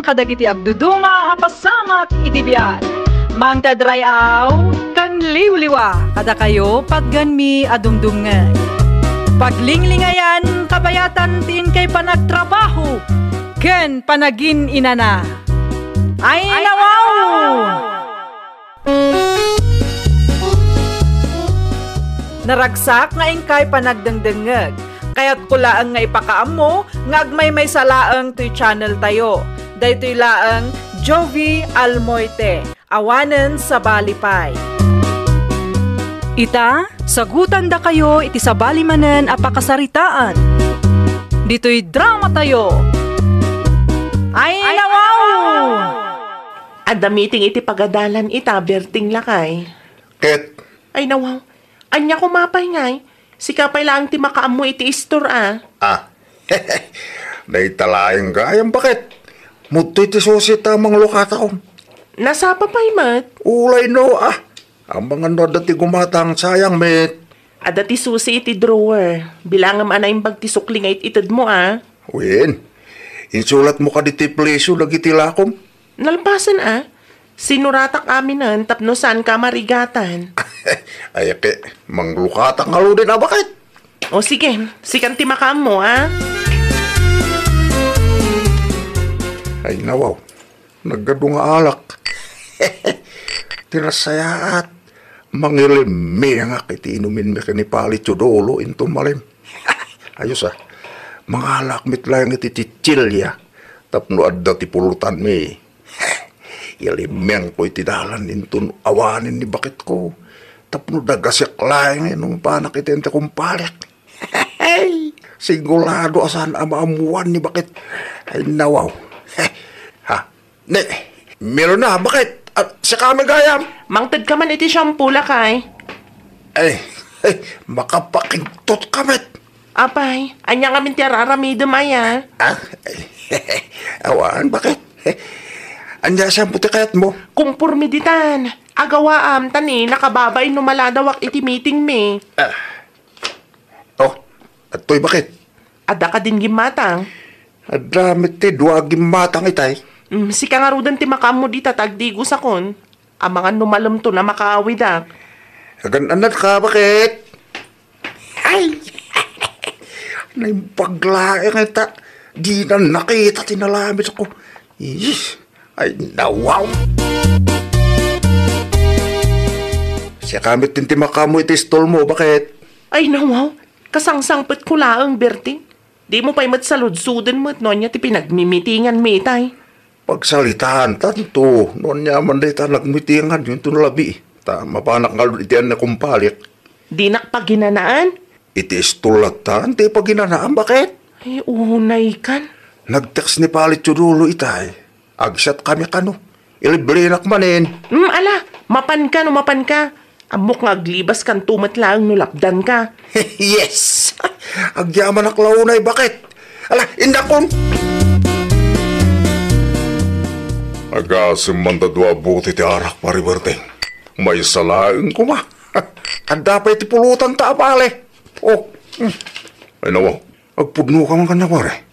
kadagiti agduduma apasamak iti biyan. Mangtadrayaw kan liwliwa kada kayo pagganmi adumdungan. Paglinglingayan kabayatan tin kay panagtrabaho ken panagin inana. Ay nawaw! Naragsak nga ingkay panagdengdengeg. Kaya't kulaang nga ipakaam mo, nga agmay may salaang to'y channel tayo. Dayto'y laang Jovi Almoite, awanen sa Balipay. Ita, sagutan da kayo iti sa balimanen apakasaritaan. Dito'y drama tayo. Ay nawaw! Adamiting iti pagadalan ita, berting lakay. Ket, Ay nawaw, anya kumapay ngay. Sikapay lang ti makaam mo iti istor naitalaing gayang bakit? Muto iti susi tamang lukata ko. Nasa papay mat. Ulay no ang mga dati gumatang sayang met. Ada ti susi iti drawer. Bilangam anay bagti sukling ay itad mo Wen, insulat mo ka di ti pleso lagi ti lakom. Nalpasan Sinuratak aminan tapno saan ka marigatan. Ay manglukata nga lo din bakit? O sige, sikan ti makaam mo Ay nawaw, naggado nga alak. Tinasayaat, mangilimi nga kiti inumin mi kanipalit yodolo into malim. Ayos mga alakmit lang iti chichilya, tapno adda ti pulutan mi. Ilimeng ko itidalan intun awanin ni bakit ko. Tapno dagasyak lang nung panak itente kumpalik. Sigurado asan amaamuan ni bakit. Ay nawaw. Meron na, bakit? Sa kami gayam. Mangtad ka man iti shampoo lakay. Makapakingtot kamit. Apay, anya nga minti araramidam Awan, bakit? Anya siyang puti kayat mo? Kumpurmiditan. Agawaam, tani, nakababay numaladawak iti meeting me. Ato'y bakit? Ada ka din gimatang. Adamit ti duwagim matang itay. Si kangarudan ti makam mo dita tagdigo sa kon. Ang mga numalom to na makaawidak. Agan-anat ka, bakit? Ay! Naimpaglaeng ita. Di na nakita tinalamit ako. Ay, nawaw! Siya kamit din ti makamo iti stol mo, bakit? Ay, nawaw! Kasangsangpet ko laang, Berting. Di mo pa'y matsaludsudan mo't noon niya ti pinagmimitingan mitay. Pagsalitaan, tanto. Noon niya man day ta nagmitingan, yun to nalabi. Mapanak nga itian na kumpalik. Di nakpaginanaan? Iti istulatan, ti paginanaan, bakit? Ay, unay kan. Nag-text ni Palit Chudulo itay. Agsat kami kano. Iliblinak manin. Ala, mapan ka. Amok nga aglibas kan tumat lang nulapdan ka. Yes! Agyaman ak launay, bakit? Ala, indakon! Agasim man dadwa buti ti arak pariberteng. May salaing kuma. Anda pa iti pulutan ta apale. Ay nawaw, agpudno ka man ka na pare.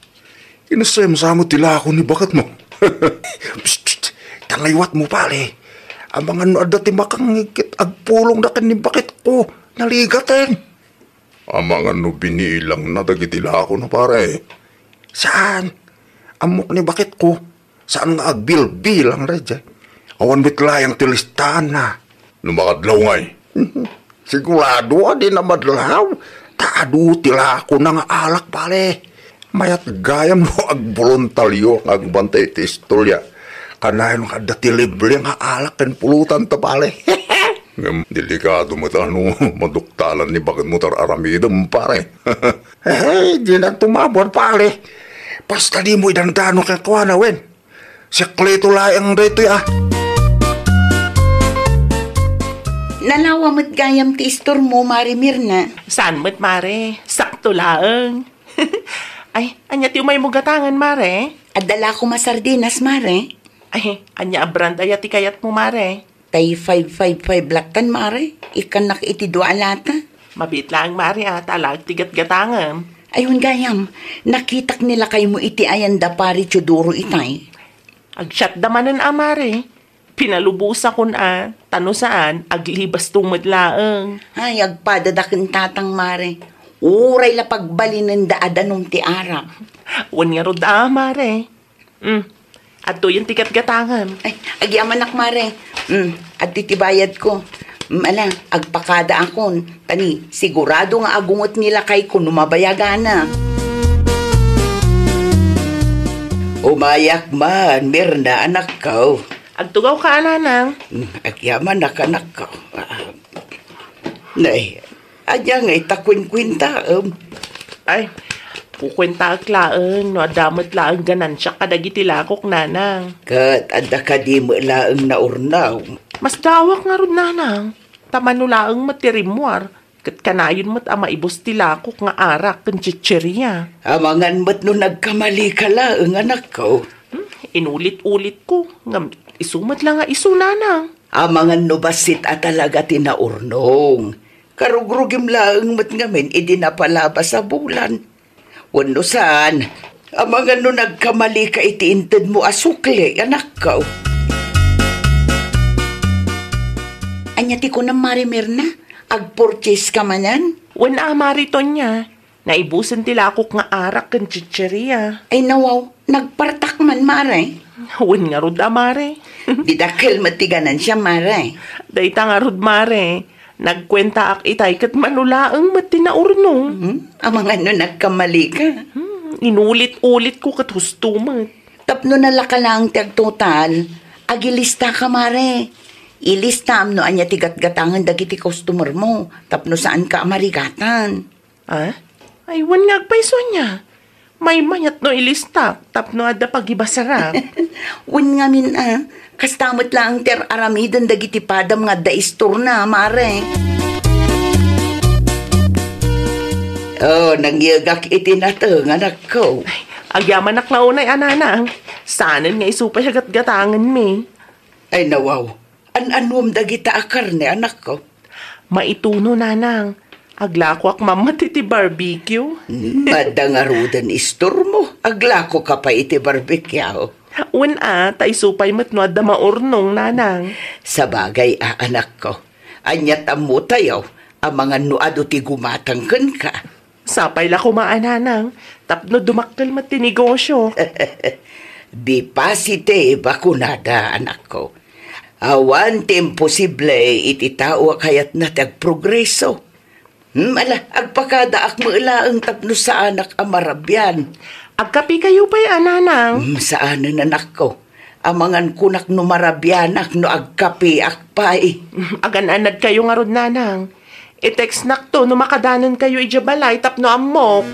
Inasayam sa mo tila ako ni bakit mo. Psst, tangaywat mo pale. Ang mga nuada ti makangigit agpulong na kanin bakit ko naligaten. Ang mga binilang na dagitila ako na pare. Saan? Amok ni bakit ko? Saan nga agbil-bilang redya? Awan bitlayang tilistaan na. Lumakadlaw ngay. Sigurado di na madlaw. Taado tila ako na nga alak pale. Mayat gayam mo agbolontalyo ang agbantay ti istorya. Kanayon nga dati libre nga alak kan pulutan ta pale. Delikado mo ano, maduktalan ni bakit mo tararamidam pare. Di na tumabor pale. Basta di mo idandano kay kuwana wen. Sekleto layang dito Nalawa mo't gayam ti istor mo, Mari Mirna. Saan mo't, Mare? Sakto laang. Ay, anya ti umay mo gatangan, Mare? Adala ko masardinas, Mare. Ay, anya abrand ayati kayat mo, Mare? Tay 555 laktan, Mare. Ikan iti dua alata. Mabit lang, Mare, talag tigat gatangam. Ayun gayam, nakitak nila kayo mo iti ayanda pari Chodoro itay. Agsyat damanan mare. Pinalubusa ko na, tano saan, aglibas tumad laeng. Ay, agpadadakin tatang mare. Uray la pagbalin ng daadanong ti Arap. Wan nga rod mare. Ato yung tikat gatangan. Ay, agyaman ak mare. At titibayad ko. Ala, agpakada akon. Tani, sigurado nga agungot nila kay ko numabayagana. Umayak man, Mirna, anak ko. Agtugaw ka, nanang. Agyaman nak anak ko. Nay, adya nga itakwin-kwinta. Ay, kukwenta aklaan, no adamat laang ganansya kadagiti lakok, nanang. Kat, adda ka di mo laang naurnaw. Mas dawak nga rod, nanang. Tamano laang matirimuar. Kat kanayon mo't maibos ti lakok nga arak kan chichirya. Amangan mo't no nagkamali ka laang anak ko. Inulit-ulit ko. Nga isumat lang nga isu, nanang. Amangan no basit at talaga tinaurnong. Karugrugim laang mo't ngamin idinapalaba sa bulan. Wano saan? Amangan no nagkamali ka itiintad mo asukli, anak ko. Anyati ko na Marimirna, agpurchase ka manan? Wan marito niya. Naibusan ti lakok nga arak kan chichirya. Ay nawaw, nagpartak man mare. Wan nga rod, mare. Didakil matiganan siya mare. Dayta nga rod, mare. Nagkwenta ak itay kat manulaang matinaurnong. Amangan no nagkamali ka. Inulit-ulit ko kat hustumat. Tapno nalaka lang tag total, agilista ka mare. Ilistam no anya tigat-gatangan dagiti customer mo. Tapno saan ka marigatan. Ah? Ay, wan ngagpaiso niya. May mayat no ilista. Tapno ada pagibasarap. Wan nga min kastamot lang ter aramidan dagiti padam nga daistor na mare. Oh, nangyagak itinatang anak ko. Ay, agyaman nak naunay, ananang. Sanan nga isupay hagat-gatangan mi. Ay nawaw. An-anuam dagita akarne, anak ko. Maituno, nanang. Aglako ak mamati ti barbecue. Madangarudan istor mo. Aglako ka pa iti barbecue. Wan tay supay matno adda maurnong, nanang. Sa bagay, anak ko. Anyat amu tayo, ang mga nuado ti gumatangkan ka. Sapay la kumaananang. Tapno dumakkel mat ti negosyo. Bipasite bakunada, anak ko. Awan imposible iti tao kayat na tagprogreso. Ala, agpakada ak maula ang tapno sa anak amarabyan. Agkapi kayo pa'y ananang. Saanan anak ko. Amangan kunak no marabyanak no agkapi akpay. Agan-anad kayo nga rod, nanang. I-text nak to no makadanan kayo ijabalay tapno amok.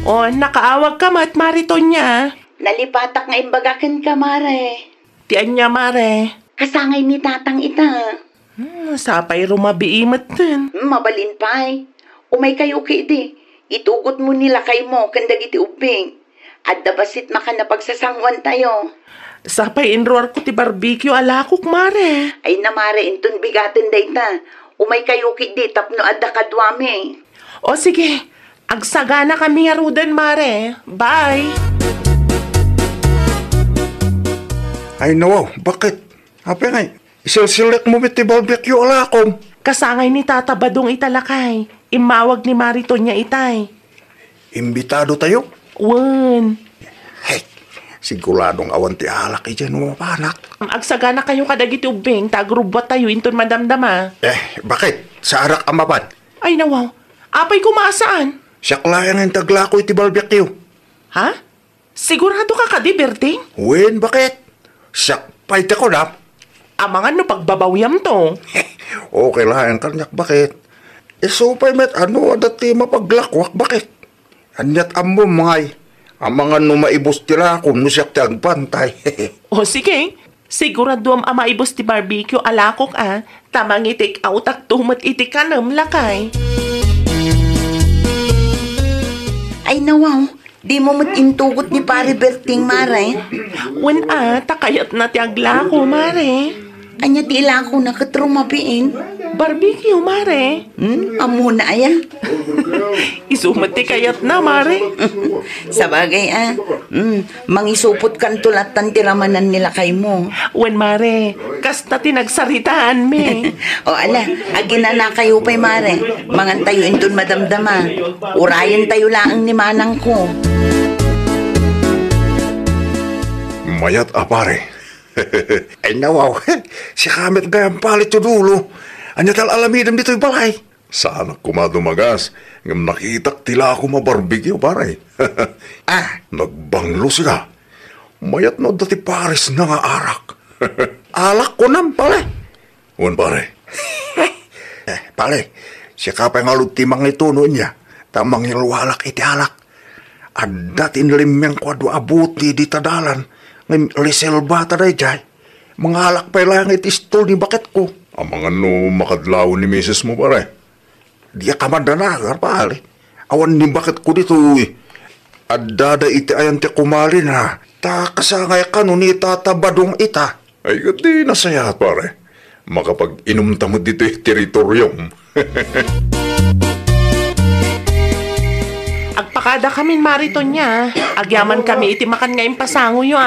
O, nakaawag ka mat marito niya. Nalipatak nga imbagakan ka, mare. Tiyan niya, mare. Kasangay ni tatang ita. Sapay rumabiimat din. Mabalin pa'y. Umay kayo kidi. Itugot mo nila kay mo kandag iti uping. At dabasit maka na pagsasangwan tayo. Sapay inroar ko ti barbecue alakok, mare. Ay na mare, intun bigatin dayta. Umay kayo kidi tapno adda kadwami. O sige, agsagana kami harudan, mare. Bye! Ay nawaw, bakit? Apa ngay? Isilsilek mo mit ti barbecue alakom. Kasangay ni Tata Badong italakay. Imawag ni Marito niya itay. Imbitado tayo? Wan. Hey, siguradong awan ti alak dyan mo panak. Agsagana kayo kadagiti ubing, tagrubot tayo inton madamdama. Bakit? Sa arak amapan? Ay nawaw, apay kumasaan? Siya klayan ang taglako iti barbecue. Ha? Sigurado ka kadi, Berting? Wen, bakit? Siya, paite ko na. Amangan no pagbabawyam to. Okay lang, kanyak, bakit? Supay met, adati mapaglakwak, bakit? Anyat amo mangay. Amangan no maibos tila kung no siya tagpantay. O sige, sigurado am maibos ti barbecue alakok tamang itik out ak tumat itikanam lakay. Ay nawaw, di mo matintugot ni Pare Berting, mare. Wen takayat na ti aglako, mare. Anya tila ko nakatrumapiin. Barbecue, mare. Amo na aya. Isumat ti kayat na, Mare. Sa bagay, mangisupot kan tulatan tiramanan nila kay mo. Wen, Mare, kasta tinagsaritaan me. O ala, agina na kayo pa'y mare. Mangan tayo intun madamdama. Urayan tayo laang ni manang ko. Mayat pare. Ay nawaw, si Kamet gayang palit yung dulo. Anya tal alamidam dito'y balay. Sana kumadumagas, ngam nakitak tila ako mabarbigyo, pare. Nagbanglo sila. Mayat no dati pares na nga arak. Alak ko nam, pare. Uwan, pare. Pare, si kapay nga lutimang ituno niya. Tamang ilwalak iti alak. Ada tinlimyang kwado abuti di tadalan. Ngayon, lisel ba taday jay? Mga alak pa lang itistol ni bakit ko. Ang mga no makadlaw ni misis mo, pare. Di ka madanagar, pare. Awan ni bakit ko dito, adada iti ayan ti kumalin, ha? Ta kasangay ka nun itatabadong ita. Ay, di nasaya, pare. Makapag-inom tamad dito yung teritoryong. Agpakada kami marito niya. Agyaman kami iti makan ngayon pasango yo,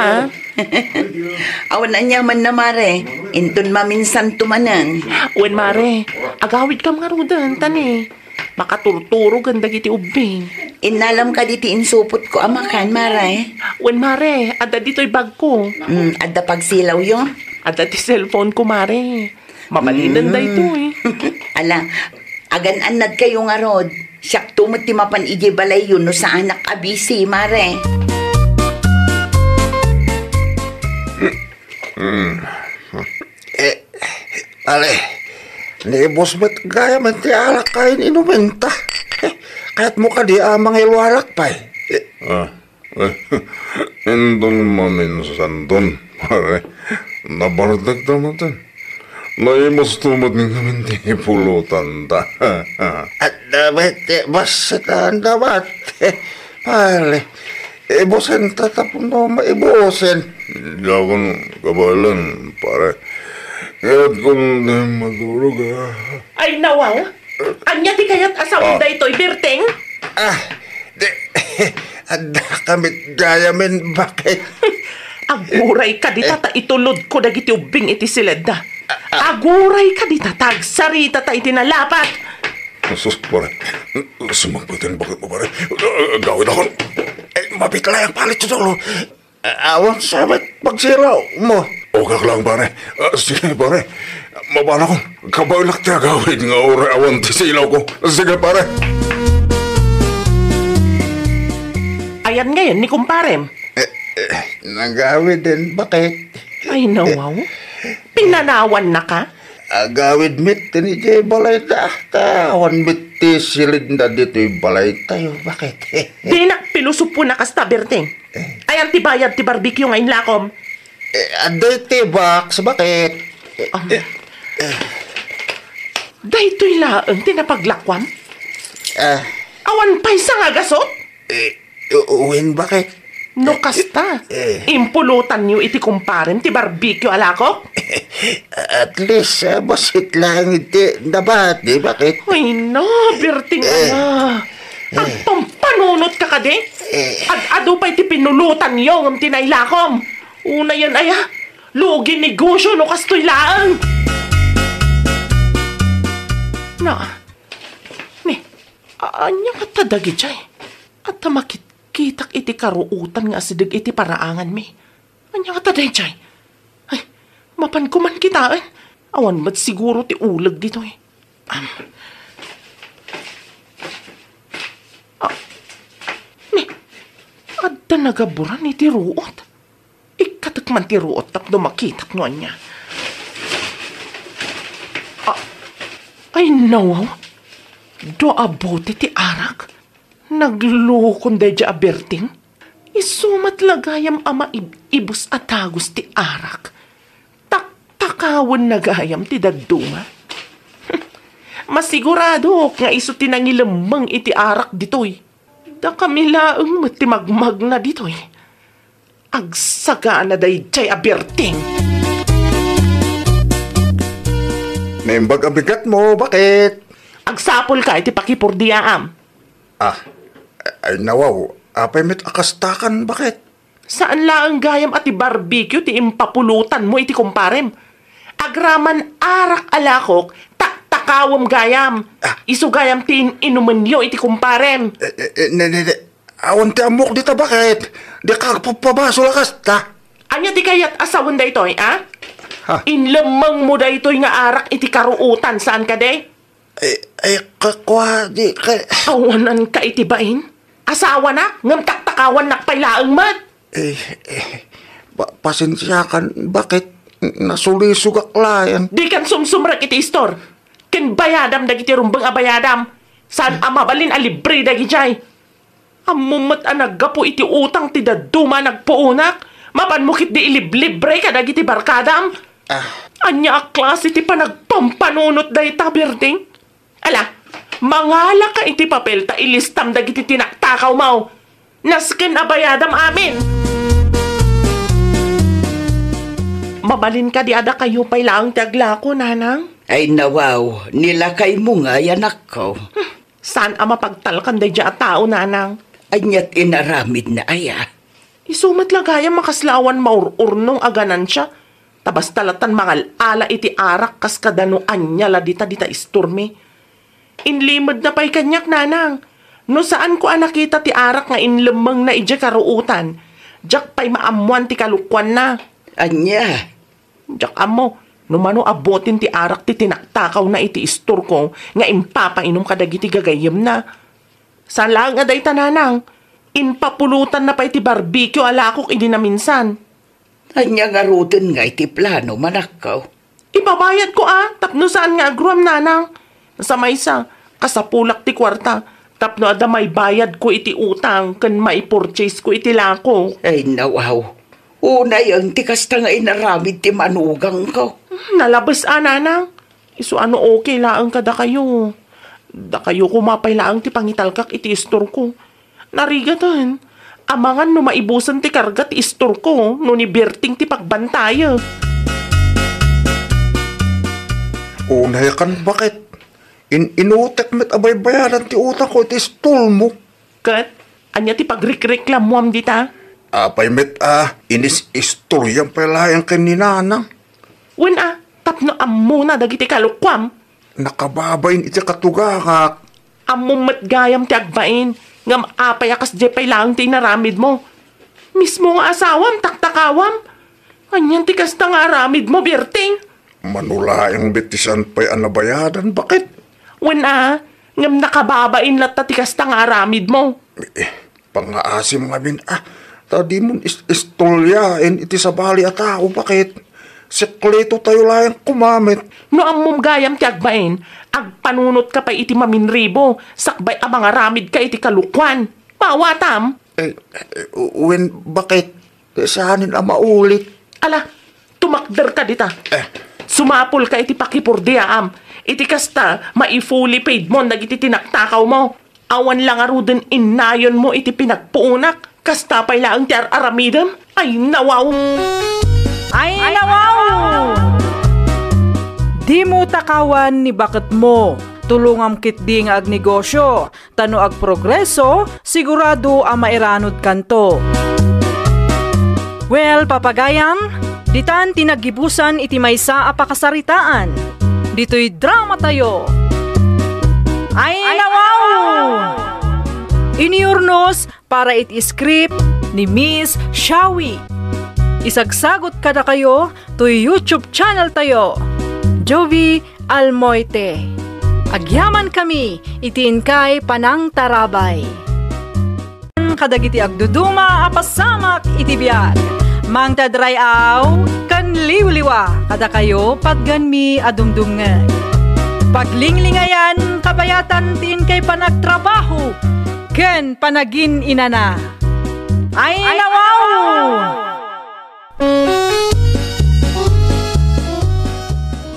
Awan anyaman na mare. Intun maminsan tumanang. Wen, Mare, agawid kam nga rudan, tani. Makaturturo ganda iti ubing. Inalam ka diti insupot ko amakan, mare. Wen, Mare, ada dito'y bag ko. Adda pagsilaw yo. Ada ti cellphone ko, Mare. Mabalinan da ito, Ala, agan-anad kayo nga rod. Siyak tumot ti mapan iji balay yun no sa anak abisi, mare. Ale, nibos ba't gaya man ti alak kain inumenta? Kahit mo ka di amang ilwarak pa Indon maminsan doon, pare. Nabardag naman doon. Naimos tumad ng namin di pulutan ta. At dapat, basataan dapat. Pare, ibosin tatapon mo maibosin. Hindi akong kabalan, pare. Kaya't kung di madurog, Ay, nawaw. Anya ti kayat asawin da ito'y birteng? Ada kamit gayamin, bakit? Aguray ka di tata itulod ko dagiti ubing iti sileda. Aguray ka di tata agsarita ta iti nalapat. Sus, pare. Sumagputin bakit mo, pare? Gawin ako. Mapit lang ang palit dito. Awan sabat pagsiraw mo. Okay lang, pare. Sige, pare. Mabana ko. Kabailak tayo gawin nga oray awan ti silaw ko. Sige, pare. Ayan ngayon ni kumparem. Nagawid din, bakit? Ay, nawaw. Pinanawan na ka? Agawid mit, tinijay balay ta. Awan mit ti silid na dito'y balay tayo, bakit? Di na pilusupo na kasta birteng. Ayan ti bayad ti barbecue ngayon lakom. Aday ti box, bakit? Dahito'y laang tinapaglakwam? Awan pa'y sa nga gasot? Uwin, bakit? No kasta. Impulutan niyo iti kumparem ti barbecue alako? At least, basit lang iti dapat, di bakit? Ay no, birting At pampanunot ka kade? At ado pa'y ti pinulutan niyo ng tinaylakom. Una yan lugi negosyo no kastoy laang. Anya ka tadagi chay. At makitak iti karuutan nga asidig iti paraangan mi. Anya ka taday chay. Ay, mapan ko man kita Awan ba't siguro ti ulag dito Adda nagaburan iti ruot. Ikatak man ti ruot tapno makitak no anya. Ay nawaw. Do abote ti arak. Naglukon day di aberting. Isumat lagayam ama ibus atagos ti arak. Taktawan nagayam ti dagduma. Masigurado nga iso tinangilamang iti arak ditoy. Da kami laang matimagmag na ditoy. Agsaga na day di aberting. Naimbag ang bigat mo, bakit? Agsapol ka iti pakipurdiyaam. Ay nawaw, apay met akastakan, bakit? Saan laang gayam ati barbecue ti impapulutan mo iti kumparem? Agraman arak alakok, takawam gayam. Isu gayam tin inumenyo iti kumparem. Awan ti amok dita, bakit? Di ka papabaso lakas, ta? Anya ti kayat asawan da ito'y, Ha? Inlemang mo da ito'y nga arak iti karuutan, saan ka de? Kakwa, di ka... Awanan ka iti bain? Asawa na? Ngam taktakawan nakpailaang mat? Pasensya kan, bakit? Nasulisugak layan. Di kan sumsumrak iti istor. Ken bayadam dagiti rumbang abayadam. Saan amabalin alibre dagi jay? Amumat anagapo iti utang ti daduma nagpuunak. Mapan mukit di iliblibre ka dagiti barkadam. Anya a klase iti panagpampanunot da ita berding. Ala, mangala ka iti papel ta ilistam dagiti tinaktakaw mau. Nasken abayadam amin. Mabalin ka di ada kayo pa'y laang tiagla ko, nanang. Ay nawaw, nilakay mo nga yanak ko. Saan ang mapagtalkan day dya tao, nanang? Anyat inaramid na aya. Isumat lang kaya makaslawan maururnong aganan siya. Tabas talatan ala iti arak kas kadano anya la dita isturmi. Inlimod na pa'y kanyak, nanang. No saan ko nakita ti arak nga inlemang na idya karuutan. Diyak pa'y maamuan ti kalukwan na. Anya? Diyak amo, numano abotin ti arak ti tinaktakaw na iti istur ko nga impapainom kadagiti gagayem na. Saan lang nga day tananang? Impapulutan na pa iti barbecue alakok idi na minsan. Anya nga ruten nga iti plano manakaw. Ibabayad ko tapno saan nga agruam, nanang. Sa maysa, kasapulak ti kwarta, tapno ada may bayad ko iti utang kan maipurchase ko iti lako. Ay nawaw, unay ang tikas ta nga inaramid ti manugang ko. Nalabas nanang. Isu ano okay laang kada kayo. Da kayo kumapay laang ti pangitalkak iti istor ko. Narigatan, amangan no maibusan ti karga ti istor ko no ni Berting ti pagbantaya. Unay kan, bakit? Inutek met abay bayaran ti utang ko iti stol mo. Kat, anya ti pagrekreklam mo am dita? Apay met inis istoryang palayang kaninanang. Wen tapno ammo na dagiti kalukwam. Nakababayin iti katugakak. Ammo matgayam ti agbain. Ngam apay akas jepay lang ti naramid mo. Mismo nga asawam, taktakawam. Anyan ti kasta nga aramid mo, Berting. Manulayang bitisan pa'y anabayadan, bakit? Wen ngam nakababain lat ti kasta nga aramid mo. Pangaasim nga bin, tadi mo istolyain iti sabali at tao, bakit? Sekleto tayo layang kumamit. No ammom gayam ti agbain, agpanunot ka pa iti maminribo, sakbay amang aramid ka iti kalukwan. Pawatam. Wen, bakit? Saanin ang maulit? Ala, tumakder ka dita. Sumapol ka iti pakipurdiaam. Iti kasta, mai-fully paid mo nagiti tinaktakaw mo. Awan lang aruden inayon mo iti pinagpuunak. Kasta pa'y laang ti aramidam. Ay, nawaw! Ay nawaw! Di mo takawan ni bakit mo. Tulungam kit di nga agnegosyo. Tano ag progreso, sigurado ang mairanod kanto. Well, papagayam, ditan tinagibusan iti maysa a pakasaritaan. Dito'y drama tayo. Ay nawaw! Iniurnos para iti script ni Miss Shawi. Isagsagot kada kayo to YouTube channel tayo, Jovi Almoite. Agyaman kami, itiin kay Panang Tarabay. Kadagiti agduduma apasamak iti biag. Mang tadrayaw, kan liwliwa, kada kayo padganmi adumdungan. Paglinglingayan, kabayatan tin kay panagtrabaho, ken panagin inana. Ay nawaw!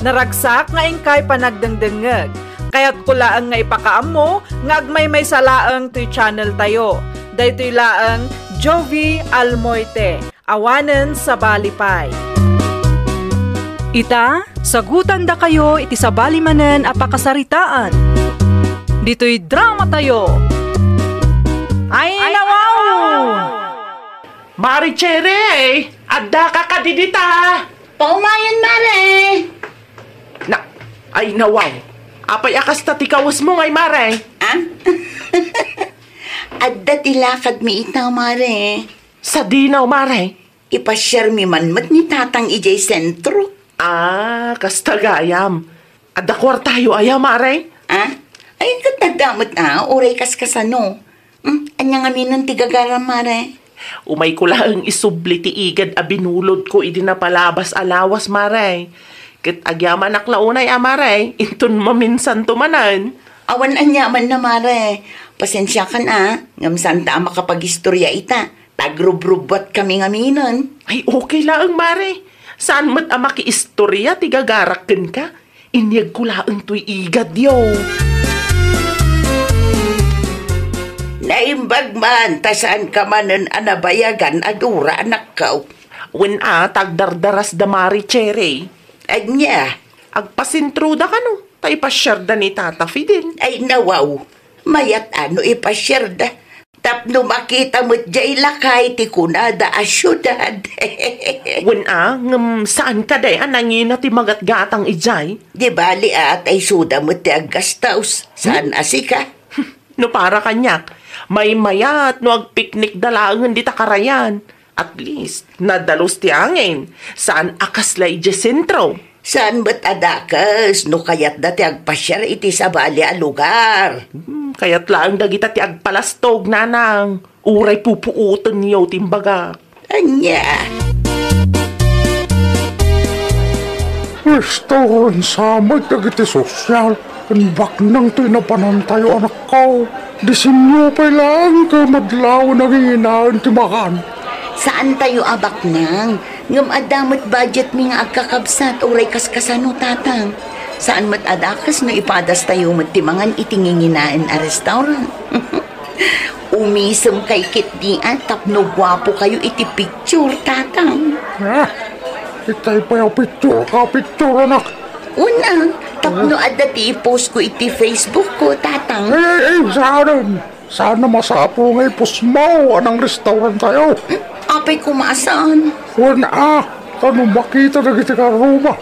Naragsak nga ingkay panagdengdengeg. Kaya't kulaang nga ipakaam mo, nga agmay may salaang to'y channel tayo. Daytoy laang Jovi Almoite, awanen sa balipay. Ita, sagutan da kayo iti sabali manen apakasaritaan. Dito'y drama tayo. Ay, nawaw! Mari Cherry, adda ka kadidita. Paumayan, Mare. Ay nawaw. Apay akas tatikawas mo ngay, Mare. Ah? Adda tilakad mi itaw, Mare. Sa dinaw, Mare. Ipasyar mi manmat ni tatang ijay sentro. Kastagayam. Adda kwartayo aya, Mare. Ah? Ay, katadamot oray kaskasano. Anya nga minun tigagaram, Mare. Umay ko lang isubli ti igad a binulod ko idi na palabas alawas, Mare. Ket agyaman aklaunay, Mare. Intun maminsan tumanan. Awan anyaman na, Mare. Pasensya ka na. Ngam santa makapag-istorya ita. Tagrub-rubbat kami nga minun. Ay, okay lang, Mare. Saan mo't maki-istorya ti gagaraken ka? Inyag ko lang to'y igad yo. Naimbag man, tasaan ka manan anabayagan adura anak ka. Tagdardaras da Mari Cherry. Anya? Agpasintruda ka no. Tay pasyarda ni Tata Fidel. Ay nawaw. Mayat ipasyarda. Tapno makita mo't jay lakay ti kunada a syudad. Saan ka day nangina ti magat-gatang ijay? Di bali at ay suda mo't ti aggastaus. Saan asika? No para kanyak. May mayat no agpiknik dalangan di takarayan. At least, nadalos ti angin. Saan akasla ije sentro? Saan ba't adakas? No kayat dati agpasyar iti sa bali a lugar. Kaya't lang dagita ti agpalastog, nanang. Uray pupuutan niyo timbaga. Anya? Restaurant sa dagiti sosyal. Kanbak nang tinapanan tayo, anak ko. Disinyo pa lang ka madlaw na ginaan timakan. Saan tayo abak nang? Ngam adamot budget mi nga agkakabsat uray kaskasano, tatang. Saan mat adakas na ipadas tayo matimangan itinginginaan a restaurant? Umisem kay kitdian tapno gwapo kayo iti picture, tatang. Itay pa yung picture anak. Una, tapno adati i-post ko iti Facebook ko, tatang. Sana masapo nga ipos mo anang restaurant tayo. Apay kumasaan? Tanong makita na kita ka Roma.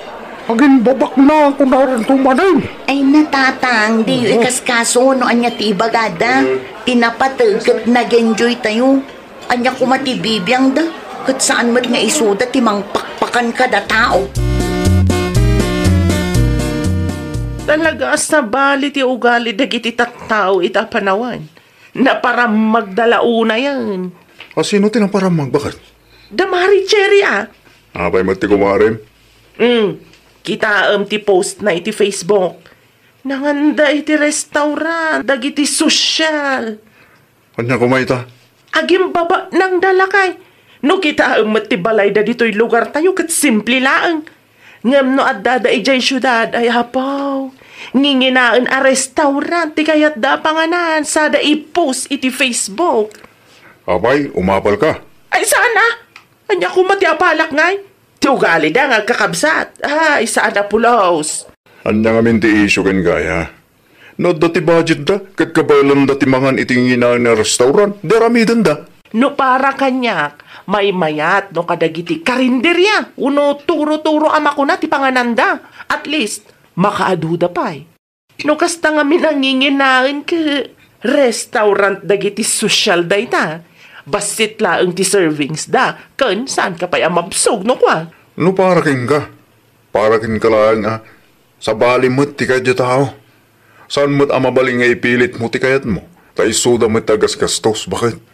Agin babak na kung narin tumanin. Ay natatang, di yung ikaskaso no anya ti bagada. Tinapatagkat nag-enjoy tayo. Anya kumatibibiyang da. Kat saan mat nga isuda timang pakpakan ka da tao. Talaga sa bali ti ugali dagiti tattao ita panawan. Na para magdalauna yan. Sino tinaparamag? Bakit? Da Mari Cherry Abay mati kumarin. Kita ti post na iti Facebook. Nanganda iti restaurant, dagiti sosyal. Kanya kumaita? Agim baba ng dalakay. No kita ti balay da dito'y lugar tayo kat simple laang. Ngam no adda da ijay syudad ay hapaw. Nginginaan a restaurant ti kayat da panganan sa da i-post iti Facebook. Abay, umapal ka. Ay sana? Anya ko matiapalak ngay. Ti ugali da nga kakabsat. Ay saan na pulaos. Anya nga minti issue ken gaya. No dati budget da, kat kabalan dati mangan itinginaan na restaurant, daramidan da. No para kanyak, may mayat no kadagiti karinderya. Uno turo-turo ama ko na ti pangananda. At least, makaaduda pa'y. No kasta nga minanginginain ka restaurant dagiti social da ita. Basit laang ti servings da. Kan, saan ka pa'y amabsog no kwa? No para kin ka. Para kin ka lang sa bali mo't ti kaya tao. Saan mo't amabaling nga ipilit mo ti kayat mo? Ta isuda mo't tagas gastos. Bakit?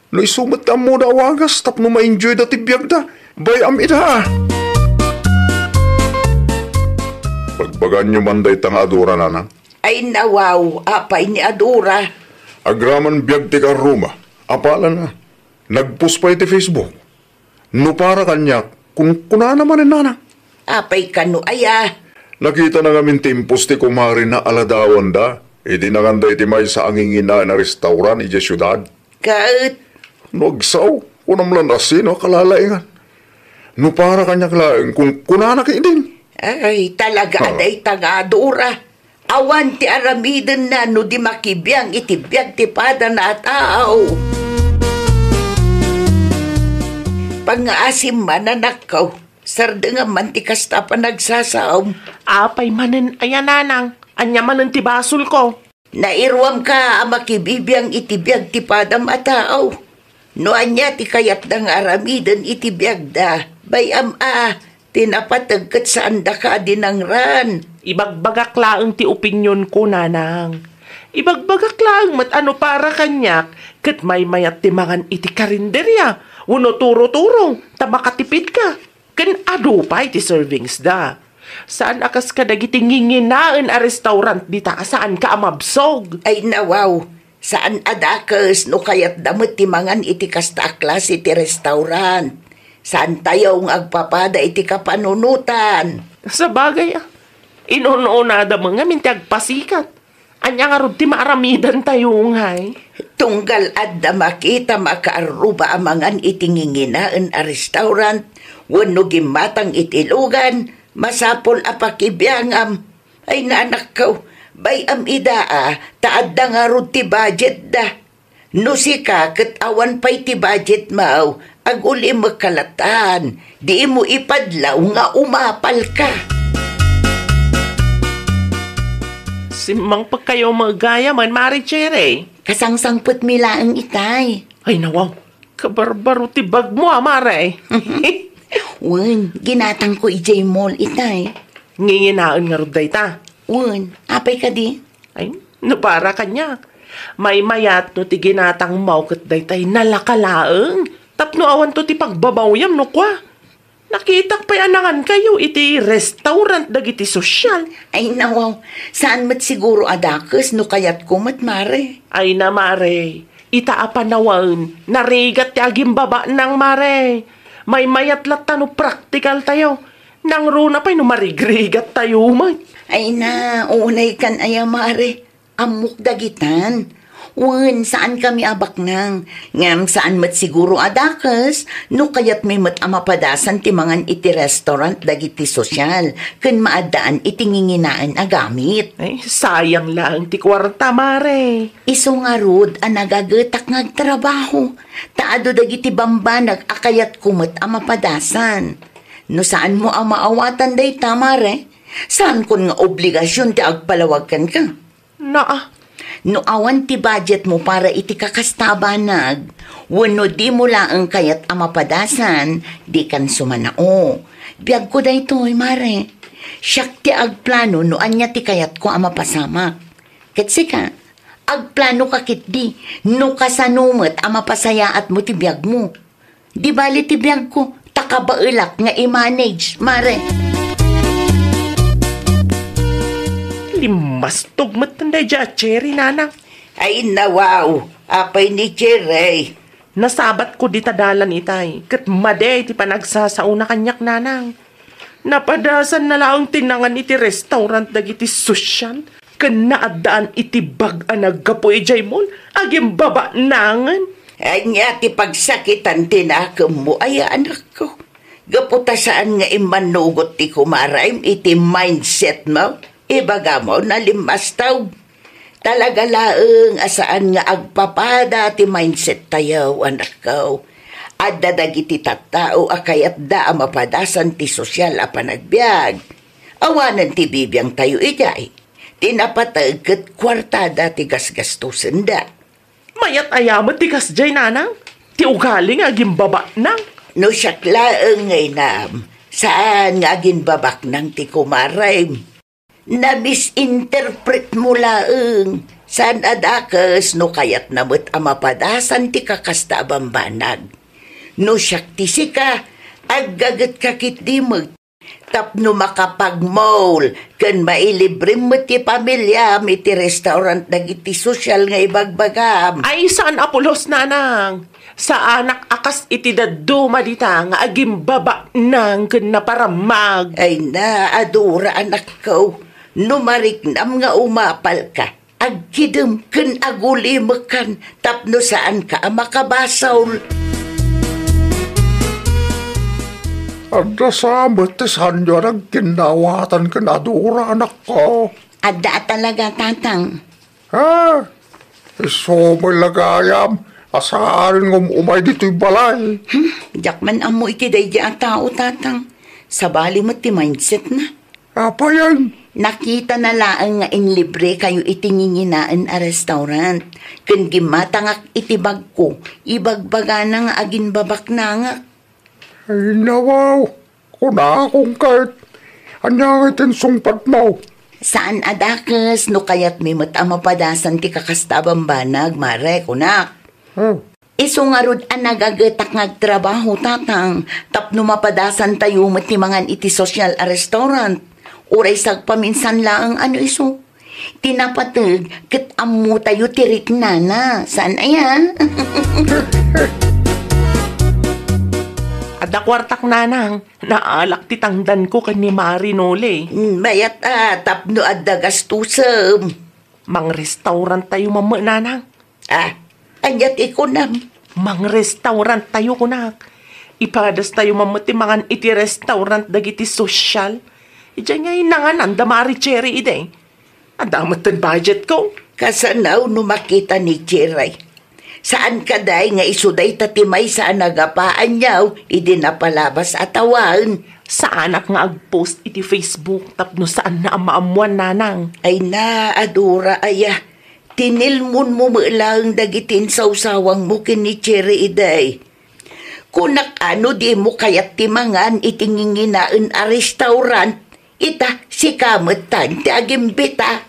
No isumat ta mo da wagas tap no ma-enjoy da ti biyag da. Bayam ita Pagbagan nyo man da itang adura nanang. Ay nawaw, apay ni adura. Agraman biyag ti karuma. Apala na. Nagpost pa iti Facebook. No para kanya, kung kuna naman nanang. Apay kano aya. Nakita na ngamin timpos ti kumari na aladawan da. Idi nanganda iti may sa angingina na restaurant iti syudad. Kaut. Nagsaw, kunam lang asin o kalalaingan. No para kanya kalaing, kung kuna na kainin. Ay, talaga aday taga adura. Awan ti aramiden na no di makibiyang itibiyag ti pada na tao. Pangaasim man nanakaw, sarda nga man ti kasta pa nagsasaom. Apay manen ayan nanang, anya manen ti basol ko. Nairwam ka makibibiyang itibiyag ti padam a tao. No anya ti kayat ng aramiden itibiyag da, bayam tinapatagkat saan da ka dinangran. Ibagbagak laang ti opinyon ko, nanang. Ibagbagak laang mat ano para kanyak, kat may mayat ti mangan iti karinderya, uno turo-turong, tamakatipid ka. Kan adupay ti servings da. Saan akas ka dagiti nginginaan a restaurant dita, saan ka amabsog? Ay nawaw, saan adakas no kayat damot ti mangan iti kasta klase ti restaurant. Saan tayo ng agpapada iti kapanunutan? Sa bagay inuunada mga minti agpasikat. Anya nga rod ti maaramidan tayo ngay. Tunggal adda makita makaaruba amangan iti nginginaan a restaurant, wano gimatang itilugan, masapol apakibiyangam. Ay nanak ko, bayam idaa, taadda nga rod ti budget da. No sika, kat awan pa'y ti budget mao, ag uli makalatan, di mo ipadlaw nga umapal ka. Simang pag kayo magaya man, Mari Chere. Kasangsangput mila ang itay. Ay nawaw, kabarbaro ti bag mo Mare. Wen, ginatang ko ijay mall itay. Nginginaan nga rod ta. Wen, apay ka di? Ay, para kanya. May mayat no ti ginatang maukat daytay nalakalaeng. Tapno awan to ti pagbabawyam no kwa. Nakita pa anangan kayo iti restaurant dagiti sosyal. Ay nawaw, saan mat siguro adakas no kayat ko mat Mare? Ay na Mare, itaapanawan, narigat ti agim baba ng Mare. May mayat lata no practical tayo. Nang runa pa'y no marigrigat tayo man. Ay na, unay kan aya Mare. Amok dagitan. Wen, saan kami abak nang? Ngam saan mat siguro adakas, no kayat may mat amapadasan ti mangan iti restaurant dagiti sosyal, kun maadaan iti nginginaan agamit. Ay, sayang lang ti kwarta, Mare. Iso nga rod, nagagatak ngagtrabaho. Taado dagiti bambanag akayat kumat amapadasan. No saan mo amaawatan day Mare? Saan kun nga obligasyon ti agpalawagan ka? No awan ti budget mo para iti kakastabanag, wano di mo laang kayat amapadasan, di kan sumanao. Biyag ko da ito, Mare. Siyak ti agplano no anya ti kayat ko amapasamak. Ketsi ka, agplano ka kitdi, no kasanumat amapasayaat mo ti biyag mo. Di bali ti biyag ko, takabailak nga i-manage, Mare. Limas tugmat tanday dya, Cherry, nanang. Ay nawaw, apay ni Cherry. Nasabat ko di tadalan itay, kat maday ti panagsasauna kanyak, nanang. Napadasan na lang tinangan iti restaurant dagiti sosyal, kan naadaan iti bag naggapoy jay mol, agim baba nangan. Ay nga ti pagsakitan tinakam mo, ay anak ko. Gaputasaan nga imanugot ti kumaraim iti mindset mo. Ibaga mo na limastaw. Talaga laeng asaan nga agpapada ti mindset tayo, anak ko. At dadagiti tattao akayat da mapadasan ti sosyal a panagbiag. Awanan ti bibiyang tayo ijay. Tinapatag kat kwartada ti gasgastusin da. Mayat ayamat ti kasjay, nanang. Ti ugaling agim baba nang. No siyak laeng ngay nam. Saan nga agin babak nang ti kumaraim? Na-misinterpret mo laeng. Saan adakas no kayat namot amapadasan ti kakasta bambanag. No siyak ti sika, aggagat kakit di mo. Tapno makapag-mall, kan mailibre mo ti pamilya, may ti restaurant dagiti sosyal nga ibagbagam. Ay, saan apulos, nanang? Sa anak akas iti daduma dita nga agim baba nang kan naparamag. Ay na, adura anak ko. Numariknam nga umapal ka. Agkidem kan agulimakan, tapno saan ka makabasaw. Anda sa ti sanyo nang kinawatan ka na dura, anak ko. Ada talaga, tatang. Ha? So may lagayam. Asaarin ng umay dito'y balay. Jakman amo iti day di ang tao, tatang. Sa bali mo ti mindset na. Apa yan? Nakita na laang nga in libre kayo itinginginaan a restaurant. Kun gimatangak iti bag ko, ibagbaga na nga agin babak na nga. Ay nawaw. Kuna akong kahit. Anyang itin sungpat mo. Saan adakas no kayat may matamapadasan ti kakastabang banag, mare, kunak. Iso nga rod ang nagagatak ngagtrabaho, tatang. Tapno mapadasan tayo matimangan iti social a restaurant. Uray sagpaminsan lang ano iso. Tinapatag, kat amu tayo tirik na. Saan ayan? Ada kwartak nanang, naalak titangdan ko kani Marinole. Bayat tapno adda gastusem. Mang restaurant tayo mama nanang. Anyat ikunam. Mang restaurant tayo kunak. Ipadas tayo mamatimangan iti restaurant dagiti social. Diyan nga inangan anda Maricheri ide. Adamat ten budget ko. Kasanaw no makita ni Cheray. Saan ka day nga isuday tatimay saan nagapaan niyaw, idi napalabas atawan. Sa anak nga agpost iti Facebook tapno saan na amaamuan nanang. Ay na, adura aya. Tinilmon mo lang dagitin sa usawang mo kini Cherry iday. Kunak ano di mo kayat timangan itinginginaan a restaurant, ita si kamutan ti agimbita.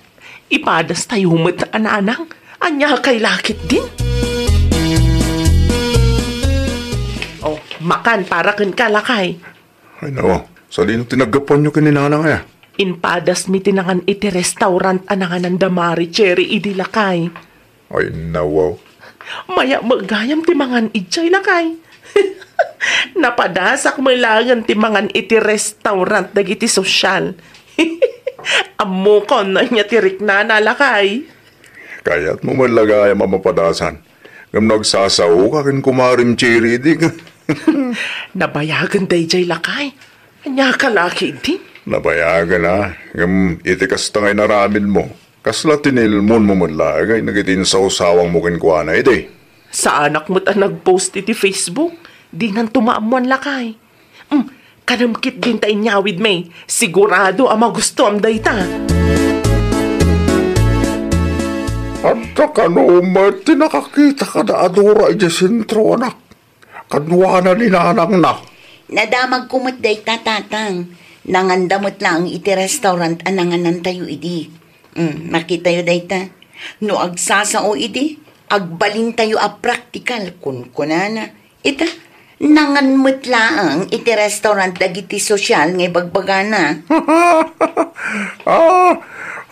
Ipadas tayo humat na anang, anya kay lakit din. Oh, makan para kan kalakay. Ay nawaw. Sa di nung tinagapan nyo kininanang kaya. Inpadas mi tinangan iti restaurant anangan ng damari cherry idilakay. Ay nawaw. Maya magayam timangan ijay lakay. Napadasak mo langan timangan iti restaurant dagiti social. Amo ko na niya tirik na nalakay. Kaya't mo malagay ang mamapadasan. Ngam nagsasaw ka kin kumarim cherry di ka. Nabayagan day jay lakay. Anya kalaki din. Nabayagan na. Ngam itikas tangay naramin mo. Kasla tinilmon mo malagay. Nagitin sa usawang mo kinkuana ide. Sa anak mo't ang nag-post iti Facebook, di nang tumaamuan lakay. Kanamkit din tayo nyawid may. Sigurado ang magusto ang dayta. At kanumat, tinakakita ka na adura ija sentro anak. Kadwa na ninanang na. Nadamag kumot dayta, tatang. Nangandamot lang iti restaurant ananganan tayo idi. Makita yo dayta. No agsasao idi, agbalin tayo a practical kun kunana. Ita, nanganmut lang iti restaurant dagiti social nga bagbagana.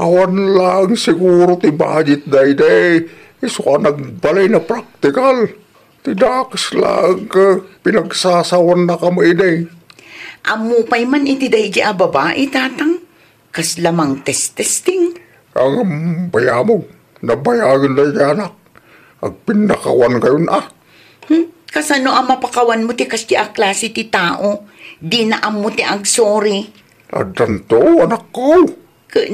Awan lang siguro ti budget day. Iso ka nagbalay na practical. Tidakas lang ka, pinagsasawan na ka mo iday. Amo pa'y man iti day di a babae, tatang. Kas lamang testing. Ang bayamog, nabayagan na yan anak. Agpinakawan kayo na. Kasano ang mapakawan mo ti kas di a klase ti tao? Di na amo ti ag sorry. Adanto, anak ko.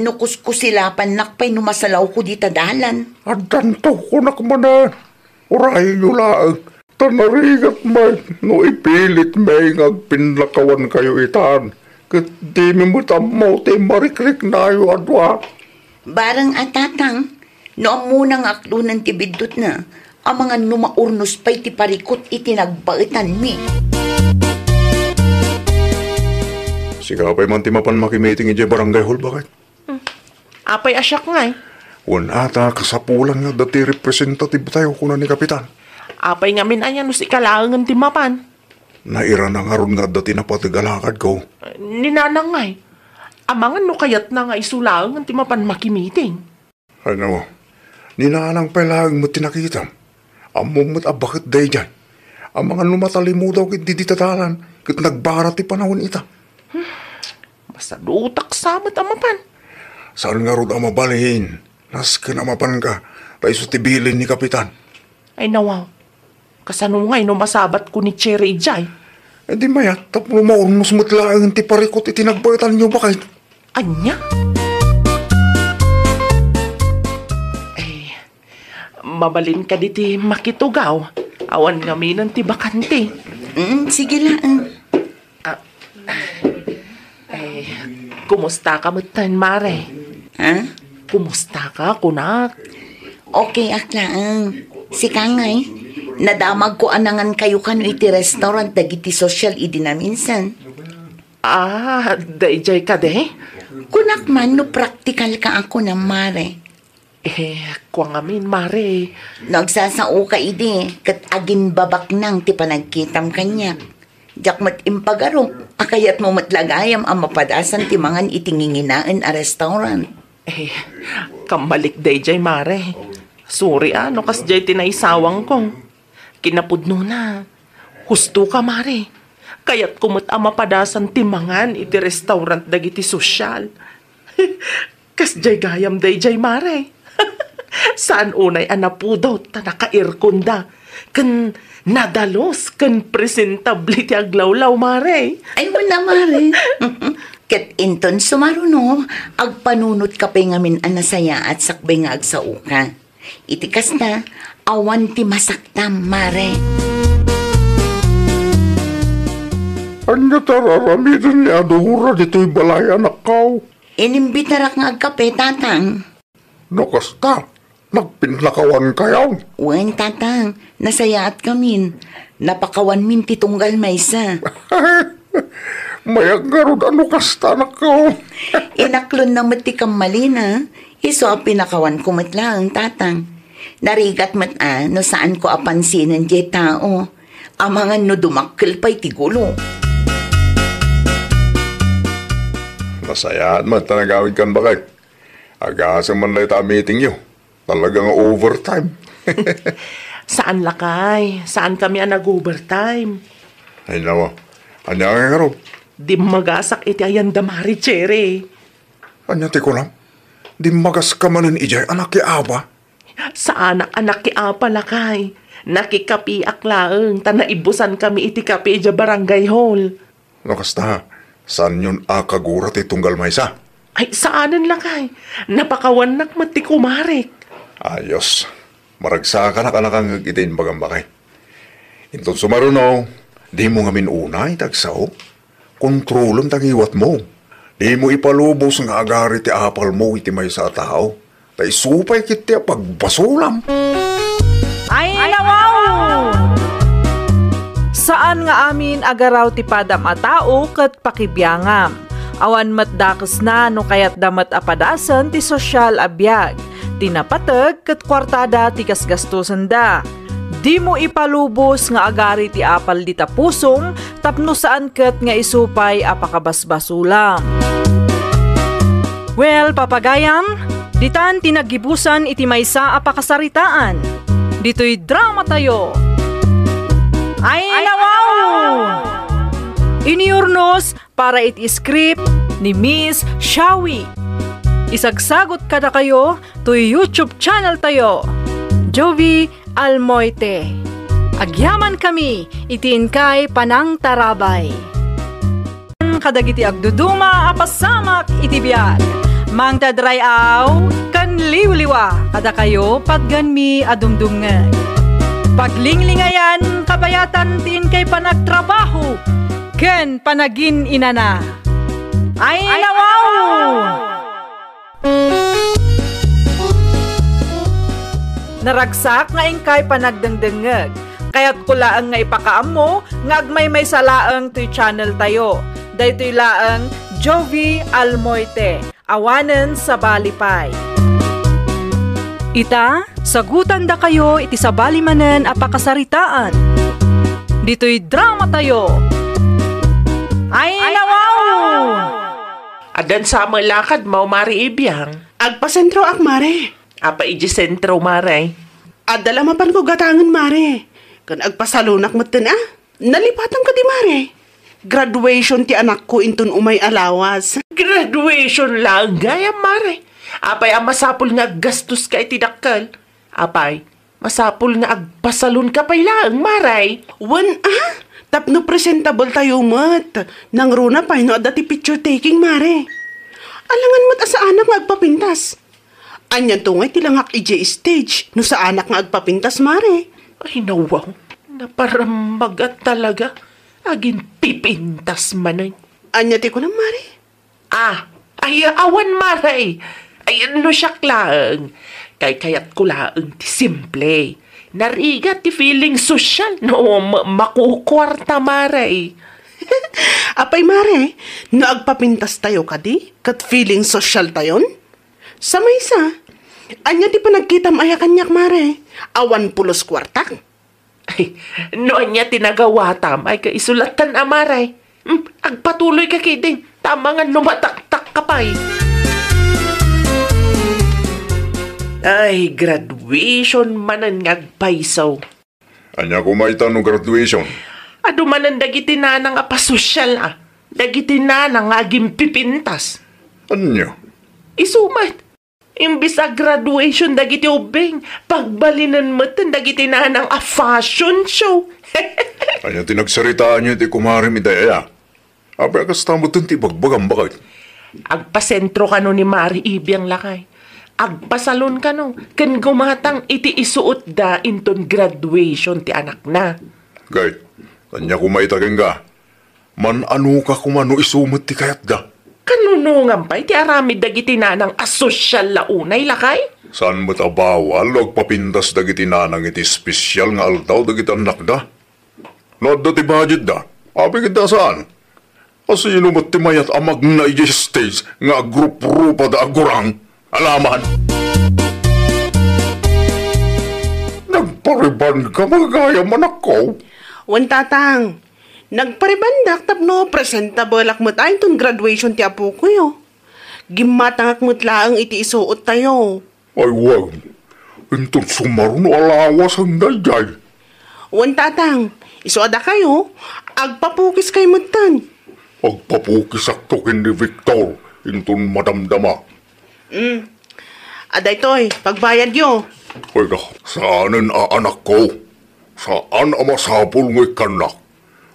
Nukus ko silapan nakpay numasalaw ko di tadalan. Adanto ko nakmana. Uray nyo lang. Tanarigat may. No ipilit may ngagpinakawan kayo itan. Kat di mo tamaw ti marikrik na yo adwa. Barang atatang, no ang munang aklunan ti bidot na, ang mga numaurnos pa'y ti parikot itinagbaitan mi. Sigapay man ti mapan makimeeting ije barangay hall bakit? Apay asyak nga eh. Wan ata kasapulan nga dati representative tayo kuna ni Kapitan. Apay nga minanya no si kalaangan ti mapan. Naira na nga ron nga dati napatigalakad ko. Ninanang nga eh. Amangan no kayat na nga isulangan ti mapan makimiting. Ano, ninanang palang mo tinakita. Amumot bakit day dyan. Ang mga lumatali mo daw kit diditatalan. Kit nagbara ti panahon ita. Basta lutak samat ang mapan. Saan nga ron ang mabalihin? Nas ka na mapan ka. Tayo sa tibilin ni Kapitan. Ay nawaw. Kasano ngay no masabat ko ni Cherry Ijay. Eh di mayat, tapos maurnos mo't lang ti parikot itinagbaytan nyo bakit? Anya? mabalin ka diti makitugaw. Awan kami ng tibakante. Sige lang. Kumusta ka mutan, Mare? Ha? Kumusta ka, kunak? Okay, aklaan. Si Kangay, nadamag ko anangan kayo kano iti restaurant dagiti social idi na minsan. Dayjay ka de? Kunak man no practical ka ako na Mare. Kuwang amin, Mare. Nagsasao ka idi, kat agin babak nang ti panagkitam kanya. Diyak mat impagaro, akayat mo matlagayam ang mapadasan ti mangan itinginginaan a restaurant. Kambalik dayjay, Mare. Sorry no kas jay tinaisawang kong. Kinapudno na. Husto ka, Mare. Kaya't kumot ang mapadasan ti mangan iti restaurant dagiti sosyal. Kas jay gayam dayjay, Mare. Saan unay anapudot ta naka-irkunda. Kan nadalos, kan presentable ti aglawlaw, Mare. Ay wala, Mare. Ket inton sumaruno, agpanunot ka pa'y ngamin anasaya at sakbay nga agsao ka. Itikas na, awan ti masaktam, Mare. Anya tararamidan niya adura dito'y balay anak kao. Inimbitarak nga agkape, tatang. Nakasta, nagpinlakawan kayaw. Uwan, tatang, nasaya at kamin. Napakawan min ti tunggal maysa. Mayag garod ano kasta anak kao. Inaklon na mati kang malina. Iso ang pinakawan ko matlang, tatang. Narigat no saan ko apansinan di tao. Amangan no dumakkel pa'y tigulo. Nasayaan man tanagawid kan bakay. Agasang man lay ta meeting yo. Talagang overtime. Saan lakay? Saan kami ang nag-overtime? Ay nawa, anya nga nga ro. Di magasak iti ayan damari, Chere. Anya ti ko lang. Di magas ka manan ijay anak ki aba. Sa anak ki apa lakay. Nakikapiak laeng, tanaibusan kami iti kapi ija barangay hall. Nakasta, saan yun akagurat itunggal maysa? Ay, saanan lakay? Napakawanak mati kumarik. Ayos, maragsa ka na kanakang itin bagambakay. Inton sumarunaw, di mo ngamin unay tagsaw. Kontrolom tangiwat mo. Di mo ipalubos nga agari ti apal mo iti may sa tao. Tay supay kiti pagbasulam. Ay, nawaw! Saan nga amin agaraw ti padam a tao ket pakibiyangam. Awan matdakas na no kayat damat apadasan ti sosyal abiyag. Tinapatag ket kwartada ti gasgastusan da. Di mo ipalubos nga agari ti apal di tapusong tapno saan ket nga isupay apakabasbasulam. Well, papagayam, ditan tinagibusan iti maysa apakasaritaan. Dito'y drama tayo. Ay, nawaw! Iniurnos para iti script ni Miss Shawi. Isagsagot kada kayo to YouTube channel tayo. Jovi Almoite. Agyaman kami, itiin kay Panang Tarabay. Kadagiti agduduma apasamak iti biyag. Mang tadrayaw, kan liwliwa, kada kayo padganmi adumdungan. Paglinglingayan, kabayatan tin kay panagtrabaho, ken panagin inana. Ay, nawaw! Naragsak nga ingkay panagdengdengeg. Kaya't kulaang nga ipakaam mo, nga agmay may salaang to'y channel tayo. Daytoy laang Jovi Almoite, awanen sa balipay. Ita, sagutan da kayo iti sa balimanen apakasaritaan. Dito'y drama tayo. Ay, nawaw! Adan sa malakad mo, Mari Ibiyang. Agpasentro ak, Mare. Apa iji sentro, Mare. Adala mapan ko gatangan, Mare. Kan agpasalunak matin, nalipatan ka di, Mare. Graduation ti anak ko inton umay alawas. Graduation lang, gaya, Mare. Apay ang masapul nga gastos ka itidakkel. Apay, masapul nga agpasalon ka pay lang, Maray. Tapno presentable tayo, mat. Nang runa pa, no, dati picture taking, Mare. Alangan mat asa anak nga agpapintas. Anya tungay tilanghak ije stage no sa anak nga agpapintas mare. Ay nawaw, naparamagat talaga. Agin pipintas manay. Anya ti ko lang mare. Ay awan maray. Ay ano siya klaang. Kayat ko laang ti simple. Narigat ti feeling social no makukwarta maray. Apay mare, naagpapintas tayo kadi? Kat feeling social tayon? Sa maysa, anya ti panagkitam aya kanyak mare, awan pulos kwartak. Ay, noon niya tinagawa tam ay kaisulatan amaray. Agpatuloy ka kiting, tama nga lumataktak ka pa'y. Ay, graduation manan ngagpaisaw. Anya kumaitan no graduation. Ado manan dagiti na nang apasosyal Dagiti na nang aging pipintas. Anya? Isumat. Imbis a graduation dagiti ubing, pagbalinan mo dagiti na nang a fashion show. Anya tinagsaritaan niyo ti kumarim idaya. Apay kastamot ti bagbagang bakit. Agpasentro ka no ni Mari Ibiang lakay. Agpasalon ka no, kan gumatang iti isuot da inton graduation ti anak na. Gayt, kanya kumaitagin ka. Man ano ka kumano isumot ti kayat da. Kanunungan pa iti aramid dagiti nanang asosyal launay lakay? Saan mo't abawal o papindas dagiti nanang iti espesyal nga altaw dagiti anak da? Nood da ti budget da, abi kita saan? Asino mo't ti mayat amag na iji stage nga grup-rupa da agurang? Alaman! Nagpariban ka magaya manak ko. Wan tatang, nagparibandak tapno presentable akmat ay ton graduation ti apo ko yo. Gimatang akmat laang iti isuot tayo. Ay wag, intong sumaron alawas ang dayay. Wan tatang, isuada kayo, agpapukis kay mutan. Agpapukis aktokin ni Victor, intong madamdama. Aday toy, pagbayad yo. Ay na, saanin anak ko? Saan ang masapol ng ikanak?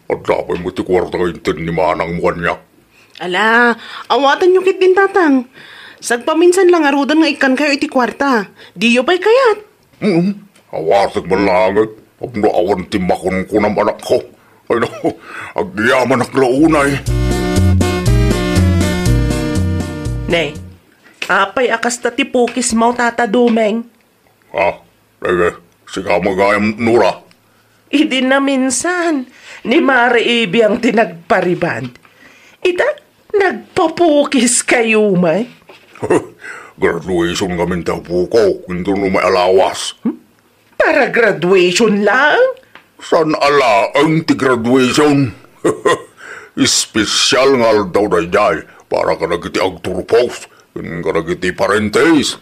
At dapat mo ti kwarta intin ni manang muwan niya. Ala, awatan nyo kit din tatang. Sagpaminsan lang arudan nga ikan kayo iti kwarta. Di yo pa'y kayat. Awasag malangit. Huwag na awan ti makon ko ng anak ko. Ay na, agyaman ak launay. Nay, apay akas ta ti pukis mo tatadumeng. Sige magayam nura. Idi na minsan, ni Mari Ibi ang tinagpariband. Ita, nagpapukis kayo may? Graduation kami tapo ko, hindi no may alawas. Para graduation lang? San ala ang ti graduation? Espesyal nga daw na jay, para ka nagiti agturpos, ka nagiti parentes.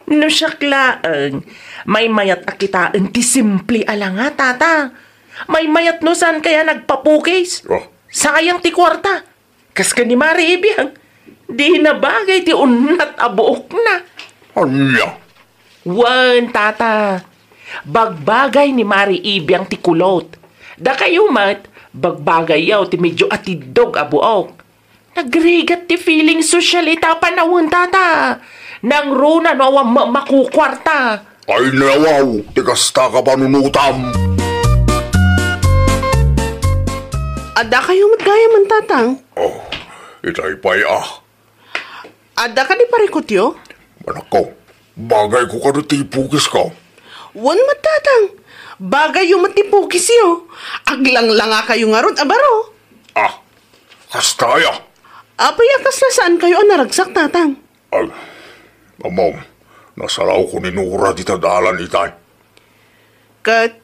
No siya klaang, may mayat akitaan ti simple ala nga tata. May mayat no saan kaya nagpapukis? Sayang ti kwarta. Kas ka ni Mari Ibiyang, di na bagay ti unat abuok na. Anya? Wan tata, bagbagay ni Mari Ibiyang ti kulot. Da kayo mat, bagbagay yaw ti medyo atidog abuok. Nagrigat ti feeling social ita panawon tata. Nang runa no awang makukwarta. Ay nawaw, tikasta ka panunutam. Ada kayo matgaya man tatang. Itay pa'y Ada ka di parikot yo? Anak ko, bagay ko ka na tipukis ka. Wan matatang. Bagay yung matipukis yo. Aglang nga kayo nga ron abaro. Kastaya. Apay akas na saan kayo ang naragsak tatang? Ay, Amam, nasaraw ko ni Nura di tadalan itay. Kat,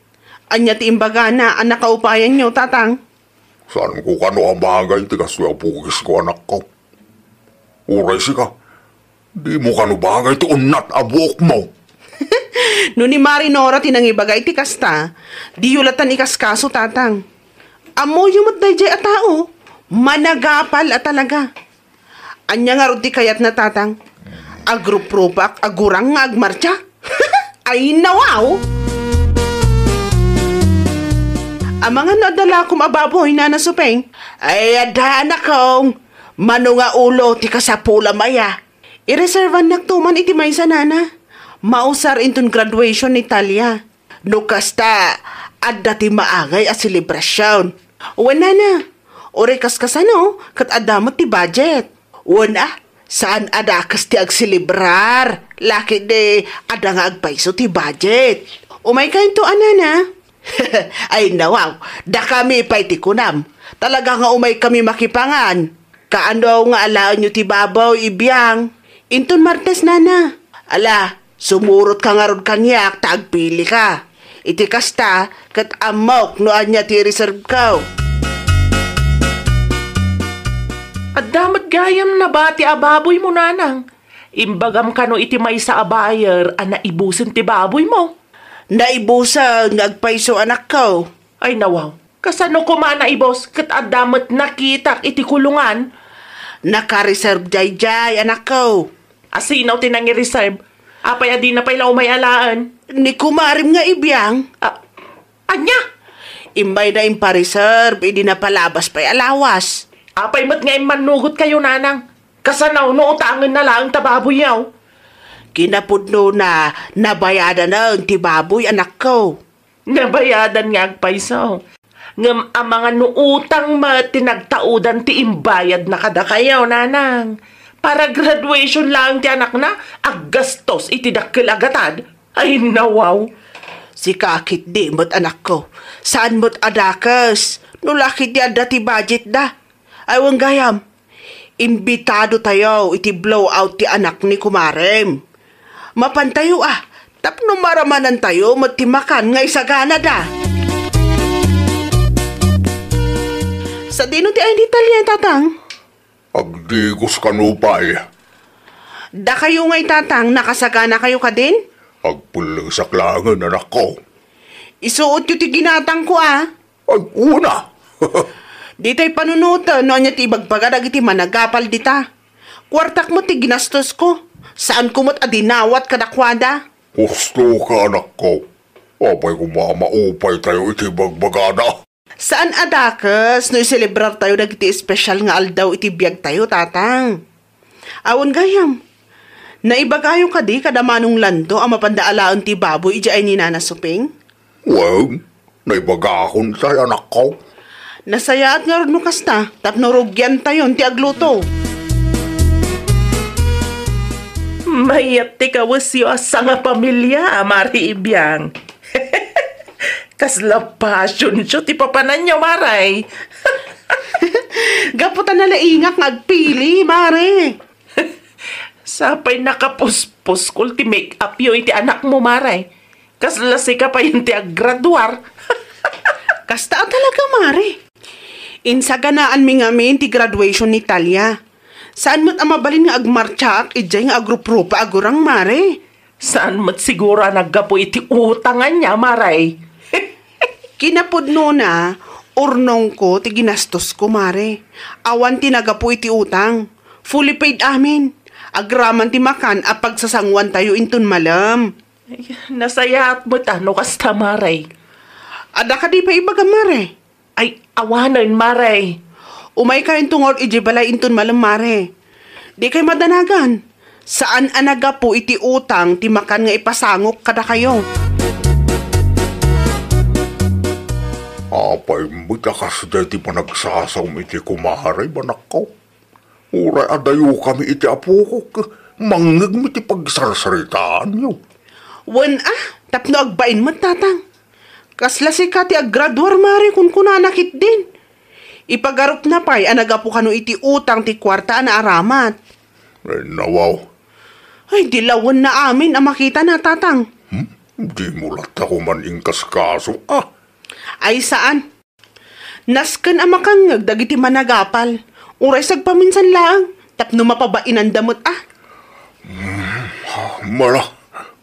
anya ti imbaga na ang nakaupayan nyo, tatang. Saan ko kano ang bagay, tigas ko pukis ko anak ko. Uray si ka, di mo kano bagay ti unat abuok mo. No ni Marinora tinangibagay ti kasta, di yulatan ikaskaso, tatang. Amo yung matdayjay at tao, managapal at talaga. Anya nga rudi kayat na tatang. Agrupropak, agurang nga agmarcha. Ay nawaw! Ang mga nadala kong ababoy na nasupeng, ay ada anak kong, mano nga ulo ti kasapula maya. Ireservan naktuman iti may sanana. Mausar intun graduation ni Talia. No kasta, adda ti maagay a selebrasyon. Wana na. Ore kaskasano, kat adamot ti budget. Wana, saan ada kas ti agselebrar? Laki de, ada nga agpaiso ti budget. Umay kain to anana. Ay nawaw, da kami ipay ti kunam. Talaga nga umay kami makipangan. Kaano nga alaan nyo ti babaw ibiyang. Intun Martes nana. Ala, sumurot ka nga ron kanyak, taagpili ka. Iti kasta, kat amok no anya ti reserve ka. At damat gayam na ba ti ababoy mo, nanang? Imbagam ka no iti may sa abayer, ana ibusin ti baboy mo. Naibusan, agpaiso anak ko. Ay nawaw, kasano ko man naibos, kat at damat nakitak iti kulungan? Naka-reserve jay anak ko. Asinaw tinangi-reserve, apay adi na pa'y may alaan. Ni kumarim nga ibiyang. Anya? Imbay na impa-reserve, hindi na palabas pa'y alawas. Apay mat nga manugot kayo, nanang. Kasanaw no utangan na lang tababoy yaw. Kinapudno na nabayadan na ang tibaboy anak ko. Nabayadan nga agpaisaw. Ngam ang mga nuutang tinagtaudan ti imbayad na kada kayaw, nanang. Para graduation lang ti anak na, aggastos iti dakkel agatad. Ay nawaw. Si kakit di mo't anak ko. Saan mo't adakas? Nulakit di ada ti budget da. Ay wang gayam. Imbitado tayo iti blowout ti anak ni kumarem. Mapantayo tapno maramanan tayo matimakan nga isagana da. Sa dino ti ay Italia, tatang? Agdigos kanupay. Da kayo nga'y tatang, nakasagana kayo ka din? Agpulang saklangan, anak ko. Isuot yu ti ginatang ko, Ay, una. Di tayo panunutan, no niya ti ibagbaga iti managapal dita. Kwartak mo ti ginastos ko. Saan kumot adinawat kadakwada? Gusto ka, anak ko. Apay kumamaupay tayo iti bagbagada. Saan adakas no iselebrar tayo nagiti espesyal nga aldaw iti biyag tayo, tatang? Awan gayam. Naibagayo ka di kadamanong lando ang mapandaalaan ti baboy iti ay ni Nana Suping? Well, naibagakon tayo, anak ko. Nasayaat nga rin kasta, tapno rugyan tayo ti agluto. Mayat ti kawasyo asa nga pamilya, Mari Ibiyang. Kasla passion siya, ti papanan niyo, Maray. Gaputan na laingak ngagpili, Mare. Sapay nakapuspos kul ti make-up yo iti anak mo, Maray. Kasla ka pa yung ti aggraduar. Kasta talaga, Mare. Insaganaan mi ngamin ti graduation ni Talia. Saan mo't amabalin nga agmartsak, ijay nga agrup-rupa agurang, Mare? Saan mo't sigura naggapo iti utangan niya, Maray? Kinapudno na, urnong ko ti ginastos ko, Mare. Awan tinagapo iti utang. Fully paid amin. Agraman ti makan a pagsasangwan tayo intun malam. Ay, nasayat mo't ano kasta, Maray? Ada ka di pa ibaga, Mare? Ay, awanan, Maray. Umay kayong tungor iji balay intun malam, Mare. Di kay madanagan. Saan anagapo iti utang ti makan nga ipasangok kada kayo? Apay mitakas dati panagsasam iti kumaharay, banak ko. Uray adayo kami iti apo ko. Mangag mo iti pagsarsaritaan nyo. Wan tapno agbain mo, tatang. Kasla si Kati aggraduar, Mare, kun kunanakit din. Ipagarup na pa'y anagapo kano iti utang ti kwarta na aramat. Ay, nawaw. Ay, dilawan na amin ang makita na, tatang. Di mo lat ako man ingkas kaso, Ay, saan? Nasken ang makangag dagiti managapal. Uray sagpaminsan lang. Tapno mapabain ang damot, Mala,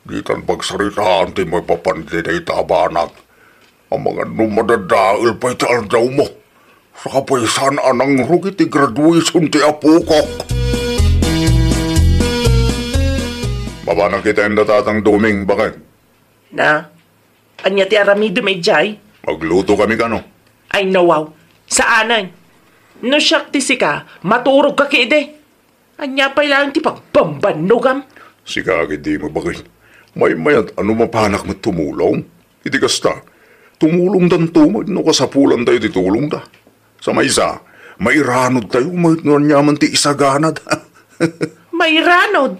di tan pagsaritaan ti may papanti na itabanag. Ang mga numadadail pa itaal daw mo. Sa kapaysan anang rugi ti graduation ti apo ko. Mabanang kita yung natatang duming, bakit? Na, anya ti aramido may jay? Magluto kami kano? Ay, nawaw. Saanan? No siyak ti sika, maturog ka kide. Anya pa lang ti pagbambanogam. Sigagid di mo bakit. May mayat ano mapanak mo tumulong. Iti kasta. Tumulong dan tumad no kasapulan tayo ti tulong da. Sa may isa, may ranod tayo mayat no nyaman ti isaganad. May ranod.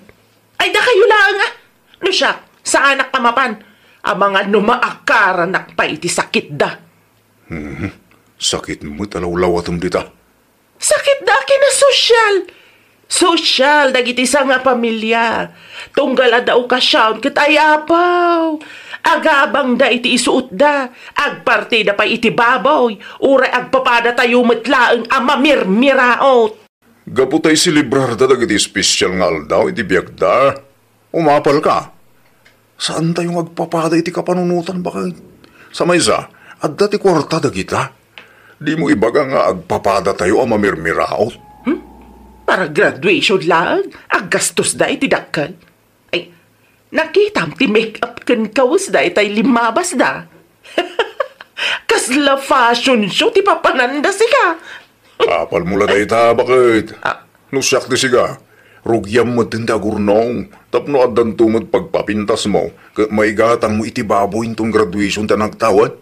Ay da kayo lang ah. No siya, sa anak kamapan. Ang mga numaakaranak pa iti sakit da. Sakit mo talawlawatom dita. Sakit da kina sosyal. Sosyal, dagiti sa nga pamilya. Tunggal daw kasyaon ket ayapaw. Agabang da iti isuot da. Agpartida pa iti baboy. Uray agpapada tayo matlaeng amamirmiraot. Gaputay si librar da dagiti espesyal nga aldaw iti biyag da. Umapal ka. Saan tayong agpapada iti kapanunutan bakit? Sa maysa, adda ti kwarta dagita. Di mo ibaga nga agpapada tayo amamirmiraot. Para graduation lang, aggastos da iti dakkel. Ay, nakitam ti make-up ken kawas da itay limabas da. Kasla fashion show ti papananda siga. Apal mula da ita, bakit? Nusyak di siga. Rugyam mo tinda gurnong. Tapno addan tumod pagpapintas mo. May gatang mo iti baboy itong graduation ta nagtawad.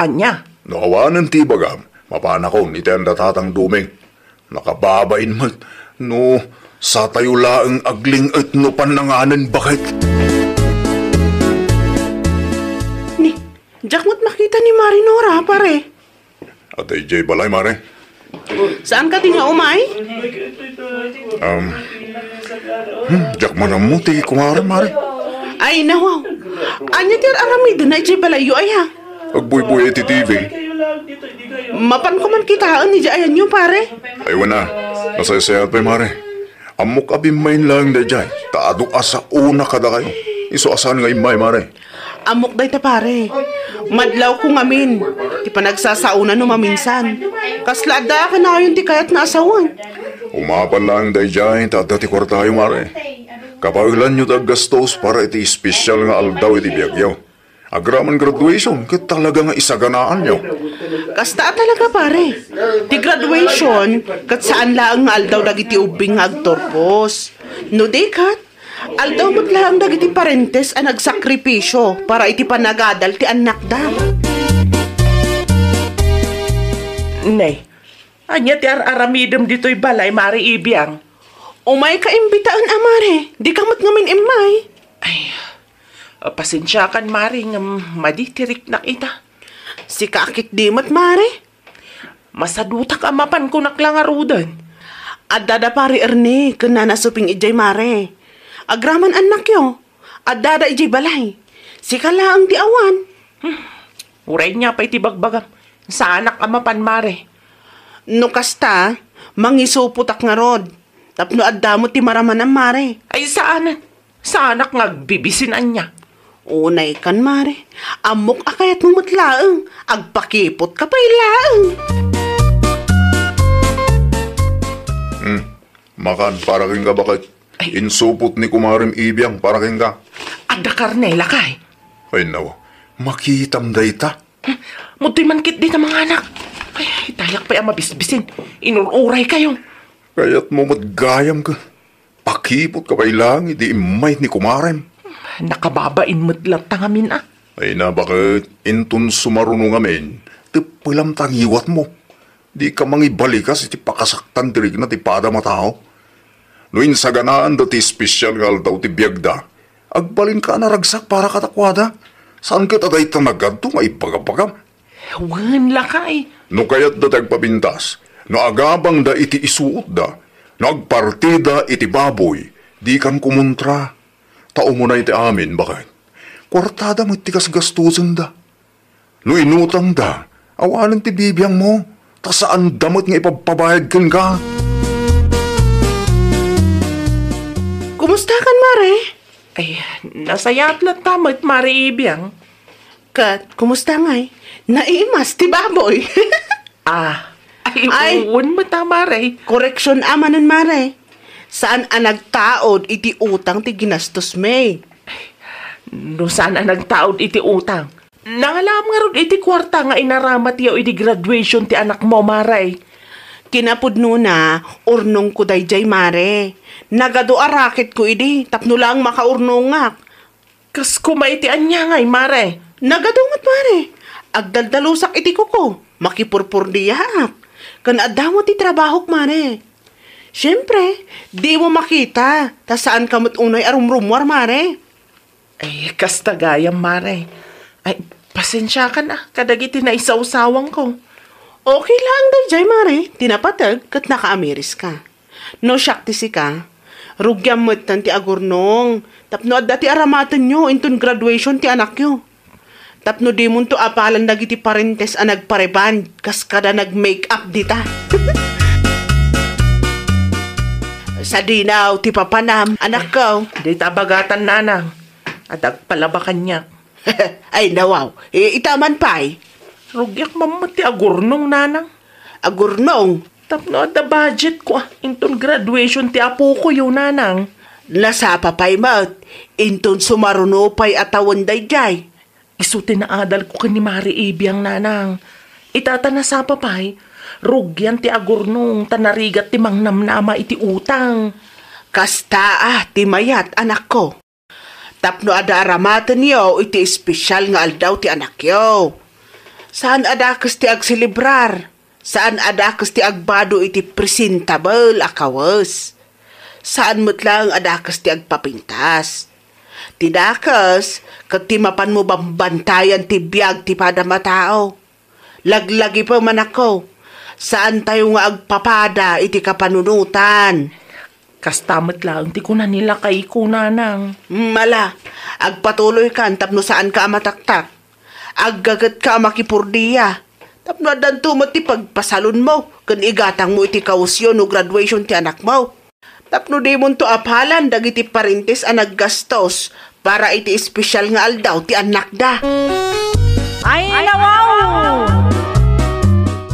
Anya? Nakawanan ti bagam. Mapanakon iti ang datatang duming. Nakababain mo. No, sa tayo laang agling at no pananganan bakit? Ni, Jack mo't makita ni Marinora, pare. Atay Jay balay, mare. Saan ka tinga umay? Jack manamuti, kumare, mare. Ay, nawaw. Anya tir aramido na iti balayo ay ha. Agbuy-buy iti TV. Mapan ko man kitaan ni Jayan nyo, pare. Aywan na, nasayasayat pa, mare. Amok abimain lang da Jay. Taado asa una kada kayo. Iso asan nga imay, mare. Amok day ta, pare. Madlaw ko ngamin. Ti pa nagsasauna no maminsan. Kaslada ka na yun ti kayat na asawan. Umapan lang da Jay. Tada ti kwartayo, mare. Kapailan nyo gastos para iti espesyal nga aldaw iti biyagyaw. Agraman graduation, kat talaga nga isaganaan nyo. Kasta talaga, pare. Ti graduation, kat saan lang nga aldaw dagiti ubing nga agtorpos. No day kat, aldaw mo't lang dagiti parentes ang nagsakripisyo para iti panagadal ti anak da. Nay, anya ti aramidem dito'y balay, Mari Ibiang. Umay ka imbitaan, amare. Di kamot ngamin imay. Ay, pasensya kan, Mari, nga maditirik na kita. Si kakit dimot, mare. Masadutak amapan ko naklangarudan. Adada pari Ernie, kena nasuping ijay, mare. Agraman anak yo. Adada ijay balay. Si kalaang di awan. Uray niya pa itibagbagam. Sa anak amapan, Mare. No kasta, mangisuputak nga rod. Tapno adda mo ti maramanam, mare. Ay, saanan? Sa anak nga bibisinan niya. Unay kan, mare. Amok akayat mo matlaang. Agpakipot ka pa ilaang. Makan, para king ka bakit? Ay. Insupot ni Kumarim Ibiang, para king ka. Adda karnela kay. Ay nawa, makitam da ita. Mutoy man kit di na mga anak. Ay, tayak pa yung mabisbisin. Inururay kayo. Kaya't mo matgayam ka. Pakipot ka pa ilang, hindi imay ni Kumarim. Nakababain mo't lang tangamin ah. Ay na bakit intun sumarunong amin, tipilam tangiwat mo. Di ka mangibalikas iti pakasaktan dirig na ti pada matao. Noin sa ganaan dati espesyal nga daw ti biyagda, agbalin ka na ragsak para katakwada. Saan kita dahi tanagad to nga ipagapagam? Wan lakay. No kaya't da tagpabintas, no agabang da iti isuot da, no agpartida iti baboy, di kan kumontra. Tao mo na iti amin, bakit? Kwartada mo iti kasgastusan da. No inutang da, awanan ti bibiyang mo, ta saan damot nga ipagpabayad ka? Kumusta kan, mare? Ay, nasayat lang tamot, Mari Ibiang. Kat, kumusta ngay? Naimas ti baboy. Ay, uwan mo ta, Mari. Correction amanan, mare. Saan ang nagtaod iti utang ti ginastos may? No saan ang nagtaod iti utang? Nangalam nga ron iti kwarta nga inaramat yaw iti graduation ti anak mo, Maray. Kinapudno na, urnong ko dayjay mare. Nagado arakit ko idi, tapno lang makaurnongak. Kas kumaitian niya ngay, mare. Nagadungat mare. Agdaldalusak iti ko. Makipurpurdiyak. Kan adamot ti trabahok mare. Siyempre, di mo makita. Ta saan kamot unay arumrumwar mare. Ay, kas tagayam, mare. Ay, pasensya ka na. Kadagiti na isaw-sawang ko. Okay lang dayjay mare. Tinapatag kat naka-Ameris ka. No syakti si ka. Rugyam mo't ti agurnong. Tapno adda ti aramatan nyo intun graduation ti anak nyo. Tapno di mo to apalan dagiti parentes a nagpareban kas kada nag-make-up dita. Sa dinaw ti papanam, anak ko. Di tabagatan, nanang. At agpalabakan niya. Ay nawaw, itaman pa'y. Rugyak mamati agurnong, nanang. Agurnong, Tapno at the budget ko, intun graduation ti apo ko yun, nanang. nasapa pa'y mat, inton sumaruno pa'y atawan dayjay. Isuti na adal ko kani Mari Ibiyang, nanang. Itata na sa papay, rugyan ti agurnong, tanarigat ti mangnamnama iti utang. Kasta ti mayat anak ko. Tapno ada aramatan yo, iti espesyal nga aldaw ti anak yo. Saan adakas ti agsilibrar? Saan adakas ti agbado iti presentable akawas? Saan lang adakas ti agpapintas? Tidakas, kat ti mapan mo bambantayan ti biyag ti padamatao. Laglagi pa man ako. Saan tayo nga agpapada iti kapanunutan? Kastamat lang, ti ko na nila kay ko, nanang. Mala, agpatuloy ka, tapno saan ka mataktak. Aggagat ka makipurdiya. Tapno adanto mo ti pagpasalon mo, kan igatang mo iti kausyon o graduation ti anak mo. Tapno di mo to apalan, dagiti parintes ang naggastos, para iti espesyal nga aldaw ti anak da. Ay, nawaw!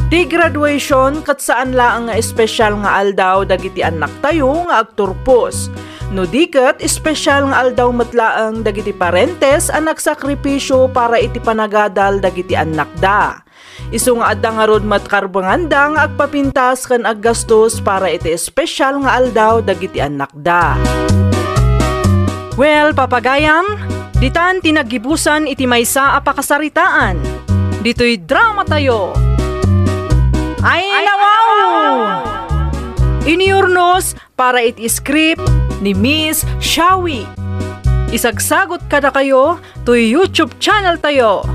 Di graduation kat saan laang nga espesyal nga aldaw dagiti anak tayo nga agturpos. No di kat espesyal nga aldaw matlaang dagiti parentes ang nagsakripisyo para iti panagadal dagiti anak da. Isu nga adda nga rod matkarbanganda nga agpapintas kan aggastos para iti espesyal nga aldaw dagiti anak da. Well, papagayam, ditan tinagibusan iti maysa a pakasaritaan. Dito'y drama tayo. Ay, nawaw! Iniurnos para iti script ni Miss Shawi. Isagsagot kada kayo to YouTube channel tayo,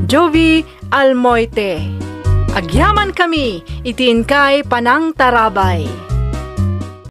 Jovi Almoite. Agyaman kami, itiin kay Panang Tarabay.